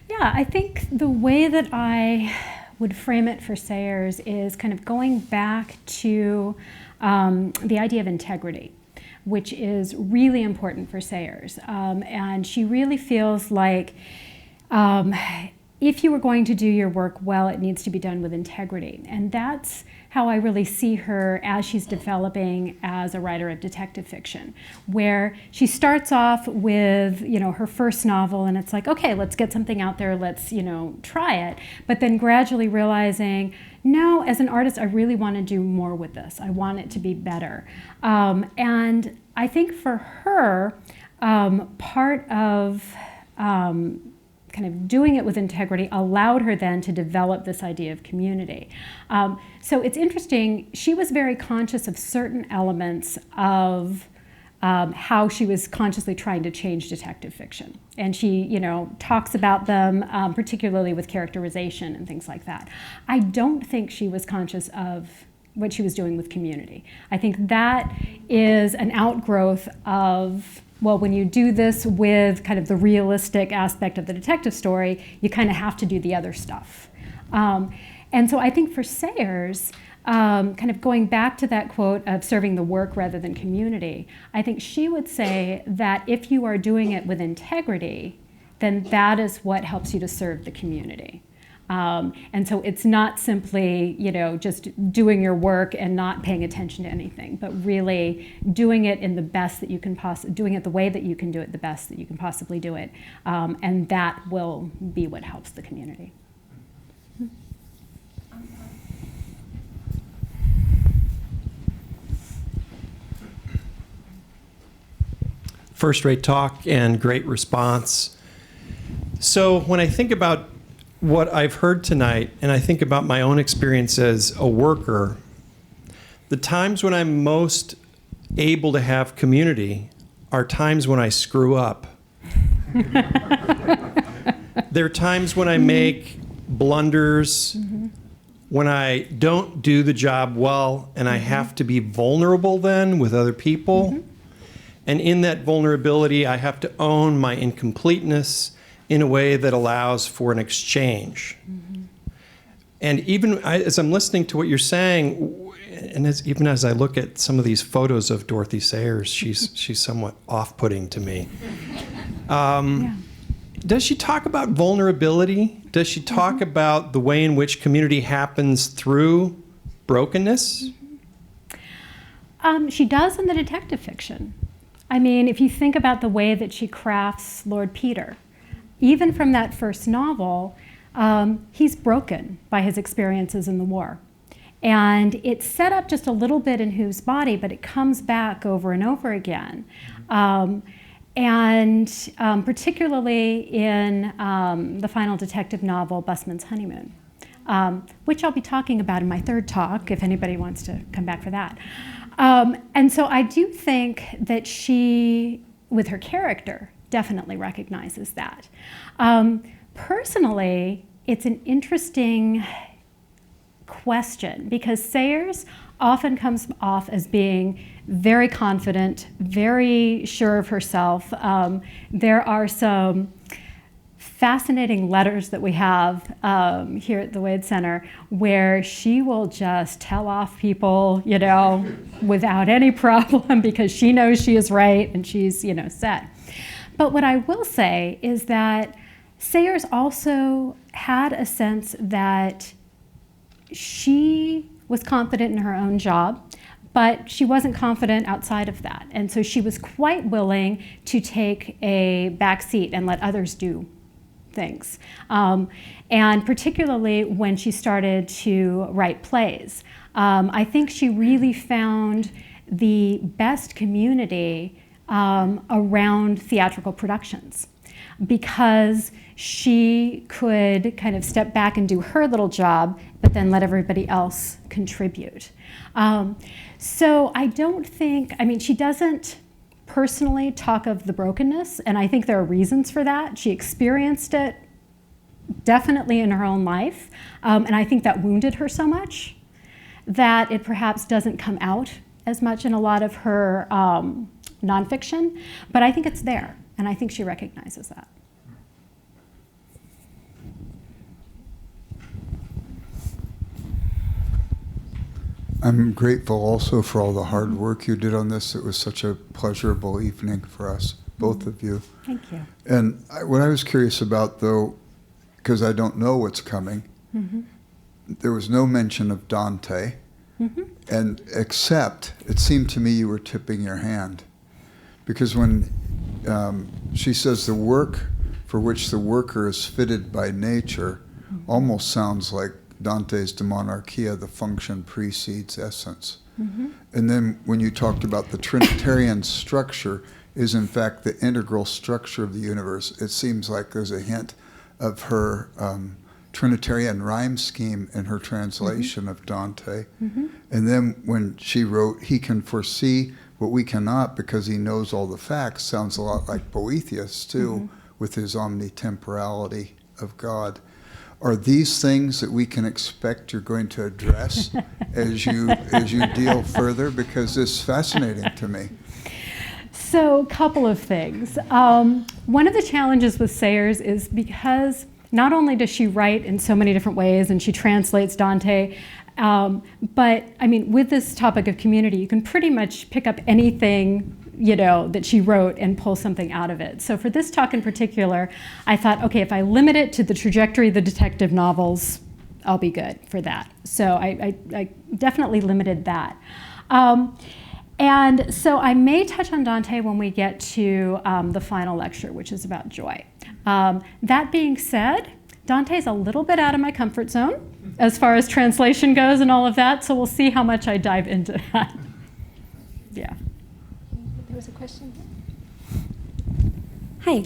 Yeah, I think the way that I would frame it for Sayers is kind of going back to the idea of integrity, which is really important for Sayers. And she really feels like if you were going to do your work well, it needs to be done with integrity. And that's how I really see her as she's developing as a writer of detective fiction, where she starts off with, her first novel, and it's like, okay, let's get something out there, let's, try it. But then gradually realizing, no, as an artist, I really want to do more with this. I want it to be better. And I think for her, part of kind of doing it with integrity allowed her then to develop this idea of community. So it's interesting, she was very conscious of certain elements of how she was consciously trying to change detective fiction. And she, talks about them, particularly with characterization and things like that. I don't think she was conscious of what she was doing with community. I think that is an outgrowth of, well, when you do this with kind of the realistic aspect of the detective story, you kind of have to do the other stuff. And so I think for Sayers, kind of going back to that quote of serving the work rather than community, I think she would say that if you are doing it with integrity, then that is what helps you to serve the community. And so it's not simply, just doing your work and not paying attention to anything, but really doing it in the best that you can doing it the way that you can do it, the best that you can possibly do it. And that will be what helps the community. First-rate talk and great response. So when I think about what I've heard tonight, and I think about my own experience as a worker, the times when I'm most able to have community are times when I screw up. There are times when I make blunders, when I don't do the job well, and I have to be vulnerable then with other people. And in that vulnerability, I have to own my incompleteness in a way that allows for an exchange. And even as I'm listening to what you're saying, and even as I look at some of these photos of Dorothy Sayers, she's somewhat off-putting to me. Does she talk about vulnerability? Does she talk about the way in which community happens through brokenness? She does in the detective fiction. I mean, if you think about the way that she crafts Lord Peter, even from that first novel, he's broken by his experiences in the war. And it's set up just a little bit in Who's Body, but it comes back over and over again. Particularly in the final detective novel, Busman's Honeymoon, which I'll be talking about in my third talk, if anybody wants to come back for that. And so I do think that she, with her character, definitely recognizes that. Personally, it's an interesting question because Sayers often comes off as being very confident, very sure of herself. There are some fascinating letters that we have here at the Wade Center where she will just tell off people, without any problem because she knows she is right and she's, set. But what I will say is that Sayers also had a sense that she was confident in her own job, but she wasn't confident outside of that. And so she was quite willing to take a back seat and let others do things. And particularly when she started to write plays. I think she really found the best community around theatrical productions because she could kind of step back and do her little job, but then let everybody else contribute. So I don't think, she doesn't personally talk of the brokenness, and I think there are reasons for that. She experienced it definitely in her own life, and I think that wounded her so much that it perhaps doesn't come out as much in a lot of her nonfiction, but I think it's there, and I think she recognizes that. I'm grateful also for all the hard work you did on this. It was such a pleasurable evening for us, both of you. Thank you. And what I was curious about, though, because I don't know what's coming, there was no mention of Dante, and except it seemed to me you were tipping your hand. Because when she says the work for which the worker is fitted by nature almost sounds like Dante's De Monarchia, the function precedes essence. And then when you talked about the Trinitarian structure is in fact the integral structure of the universe, it seems like there's a hint of her Trinitarian rhyme scheme in her translation of Dante. And then when she wrote, he can foresee what we cannot because he knows all the facts, sounds a lot like Boethius too, with his omnitemporality of God. Are these things that we can expect you're going to address as you deal further? Because this is fascinating to me. So, a couple of things. One of the challenges with Sayers is because not only does she write in so many different ways and she translates Dante, but with this topic of community, you can pretty much pick up anything that she wrote and pull something out of it. So for this talk in particular, I thought, okay, if I limit it to the trajectory of the detective novels, I'll be good for that. So I definitely limited that. And so I may touch on Dante when we get to the final lecture, which is about joy. That being said, Dante's a little bit out of my comfort zone as far as translation goes and all of that, so we'll see how much I dive into that. Yeah. There was a question. Hi.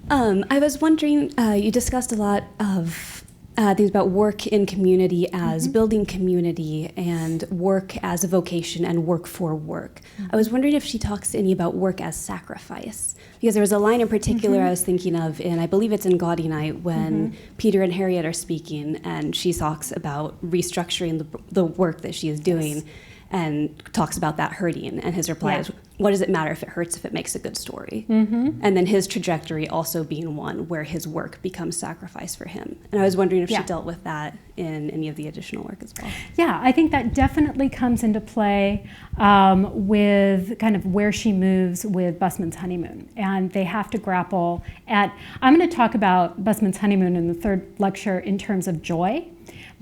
I was wondering, you discussed a lot of things about work in community as building community and work as a vocation and work for work. I was wondering if she talks to any about work as sacrifice. Because there was a line in particular I was thinking of, and I believe it's in Gaudy Night, when Peter and Harriet are speaking, and she talks about restructuring the work that she is doing, and talks about that hurting, and his reply is, what does it matter if it hurts if it makes a good story? And then his trajectory also being one where his work becomes sacrifice for him. And I was wondering if she dealt with that in any of the additional work as well. Yeah, I think that definitely comes into play with kind of where she moves with Busman's Honeymoon. And they have to grapple at, I'm going to talk about Busman's Honeymoon in the third lecture in terms of joy.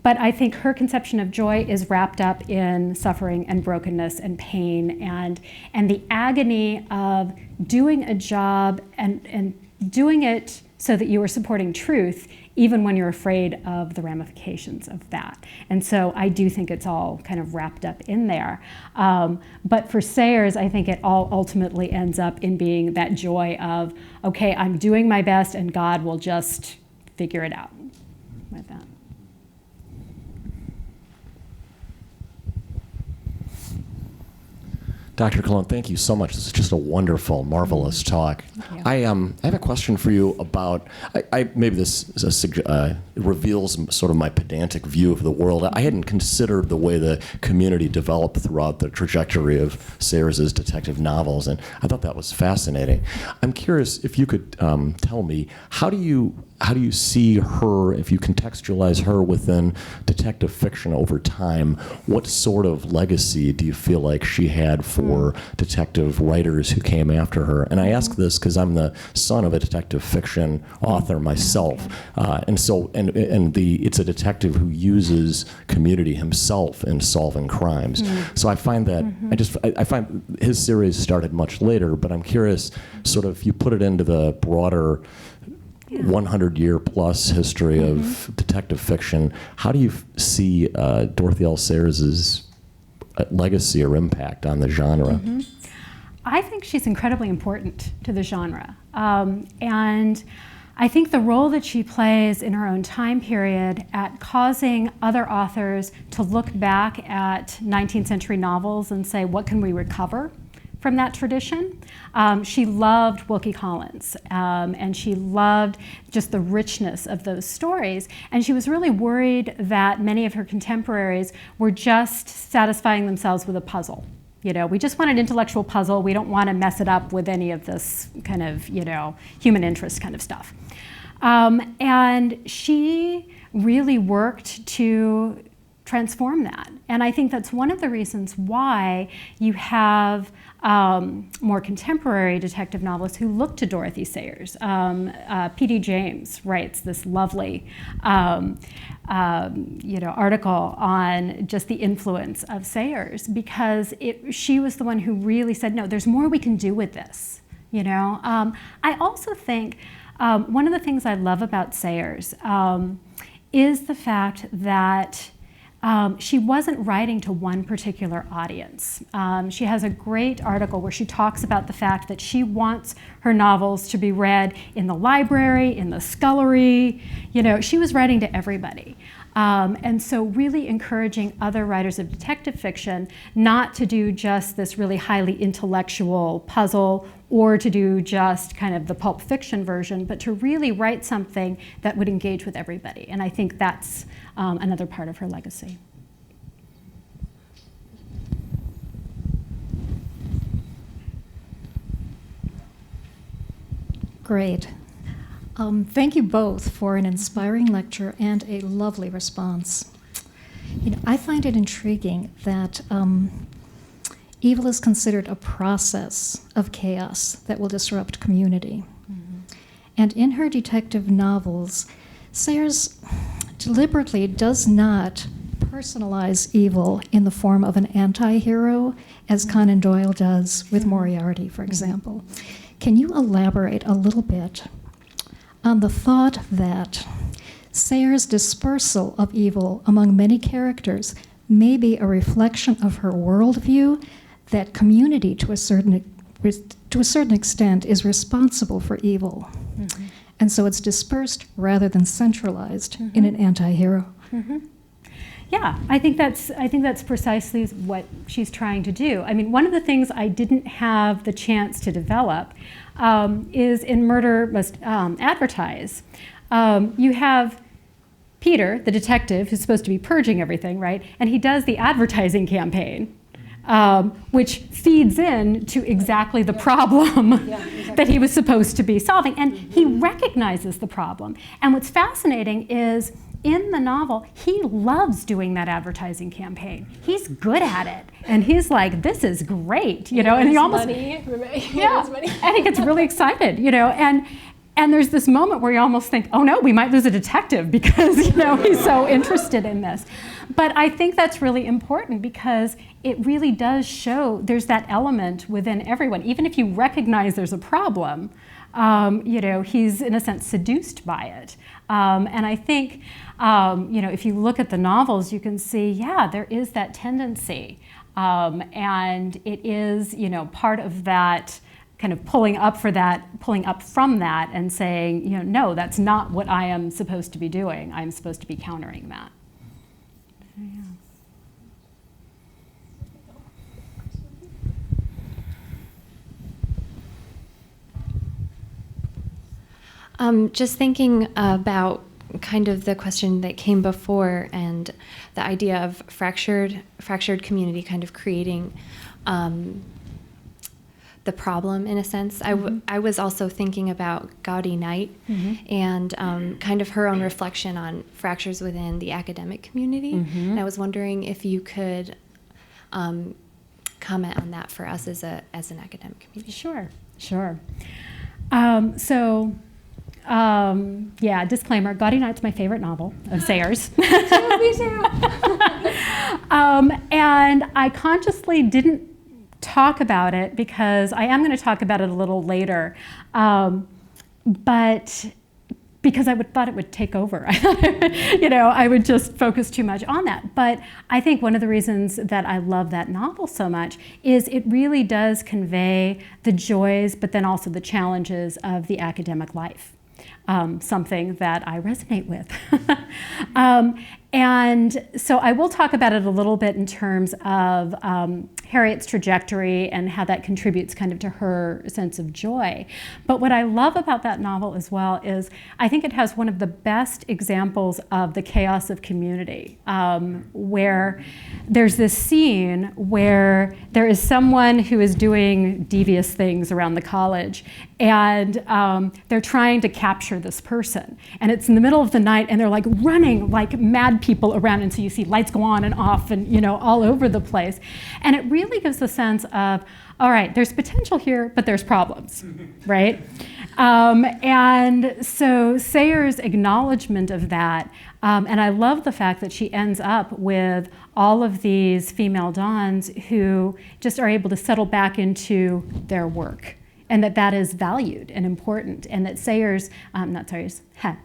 But I think her conception of joy is wrapped up in suffering and brokenness and pain and the agony of doing a job and doing it so that you are supporting truth, even when you're afraid of the ramifications of that. And so I do think it's all kind of wrapped up in there. But for Sayers, I think it all ultimately ends up in being that joy of, okay, I'm doing my best and God will just figure it out with that. Dr. Colón, thank you so much. This is just a wonderful, marvelous talk. I have a question for you about, maybe this is reveals sort of my pedantic view of the world. I hadn't considered the way the community developed throughout the trajectory of Sayers' detective novels, and I thought that was fascinating. I'm curious if you could tell me, how do you see her, if you contextualize her within detective fiction over time, what sort of legacy do you feel like she had for detective writers who came after her? And I ask this because I'm the son of a detective fiction author myself, it's a detective who uses community himself in solving crimes. So I find that I find his series started much later, but I'm curious, sort of, you put it into the broader 100-year plus history of detective fiction. How do you see Dorothy L. Sayers' legacy or impact on the genre? I think she's incredibly important to the genre. And I think the role that she plays in her own time period at causing other authors to look back at 19th century novels and say, what can we recover from that tradition? She loved Wilkie Collins, and she loved just the richness of those stories. And she was really worried that many of her contemporaries were just satisfying themselves with a puzzle. You know, we just want an intellectual puzzle. We don't want to mess it up with any of this kind of, human interest kind of stuff. And she really worked to transform that. And I think that's one of the reasons why you have more contemporary detective novelists who look to Dorothy Sayers. P.D. James writes this lovely article on just the influence of Sayers, because she was the one who really said, no, there's more we can do with this. I also think one of the things I love about Sayers is the fact that she wasn't writing to one particular audience. She has a great article where she talks about the fact that she wants her novels to be read in the library, in the scullery. She was writing to everybody. And so really encouraging other writers of detective fiction not to do just this really highly intellectual puzzle or to do just kind of the pulp fiction version, but to really write something that would engage with everybody. And I think that's another part of her legacy. Great. Thank you both for an inspiring lecture and a lovely response. I find it intriguing that evil is considered a process of chaos that will disrupt community. And in her detective novels, Sayers deliberately does not personalize evil in the form of an anti-hero, as Conan Doyle does with Moriarty, for example. Can you elaborate a little bit on the thought that Sayers' dispersal of evil among many characters may be a reflection of her worldview, that community to a certain extent is responsible for evil, and so it's dispersed rather than centralized in an anti-hero? Yeah, I think that's precisely what she's trying to do. I mean, one of the things I didn't have the chance to develop is in Murder Must Advertise. You have Peter, the detective, who's supposed to be purging everything, right? And he does the advertising campaign, which feeds in to exactly the problem that he was supposed to be solving. And he recognizes the problem. And what's fascinating is, in the novel, he loves doing that advertising campaign. He's good at it. And he's like, this is great, and he almost, money. And he gets really excited, and there's this moment where you almost think, oh no, we might lose a detective because, he's so interested in this. But I think that's really important because it really does show there's that element within everyone. Even if you recognize there's a problem, he's in a sense seduced by it. And I think, if you look at the novels, you can see, there is that tendency. And it is, part of that kind of pulling up from that and saying, no, that's not what I am supposed to be doing. I'm supposed to be countering that. So, Just thinking about kind of the question that came before and the idea of fractured community kind of creating the problem in a sense. I was also thinking about Gaudy Knight and kind of her own reflection on fractures within the academic community. And I was wondering if you could comment on that for us as an academic community. Sure. Yeah, disclaimer, Gaudy Knight's my favorite novel of Sayers. Me too. And I consciously didn't talk about it because I am going to talk about it a little later, but because I thought it would take over. I would just focus too much on that. But I think one of the reasons that I love that novel so much is it really does convey the joys, but then also the challenges of the academic life. Something that I resonate with. And so I will talk about it a little bit in terms of Harriet's trajectory and how that contributes kind of to her sense of joy. But what I love about that novel as well is I think it has one of the best examples of the chaos of community, where there's this scene where there is someone who is doing devious things around the college, and they're trying to capture this person. And it's in the middle of the night, and they're like running like mad people around, and so you see lights go on and off and all over the place. And it really gives a sense of, all right, there's potential here, but there's problems, right? And so Sayers' acknowledgement of that, and I love the fact that she ends up with all of these female dons who just are able to settle back into their work, and that is valued and important, and that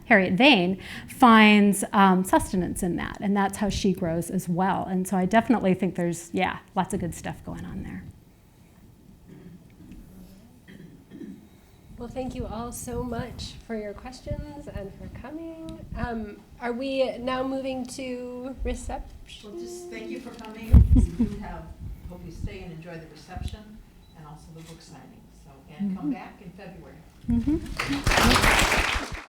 Harriet Vane finds sustenance in that, and that's how she grows as well. And so I definitely think there's, lots of good stuff going on there. Well, thank you all so much for your questions and for coming. Are we now moving to reception? Well, just thank you for coming. Hope you stay and enjoy the reception and also the book signing. And come back in February.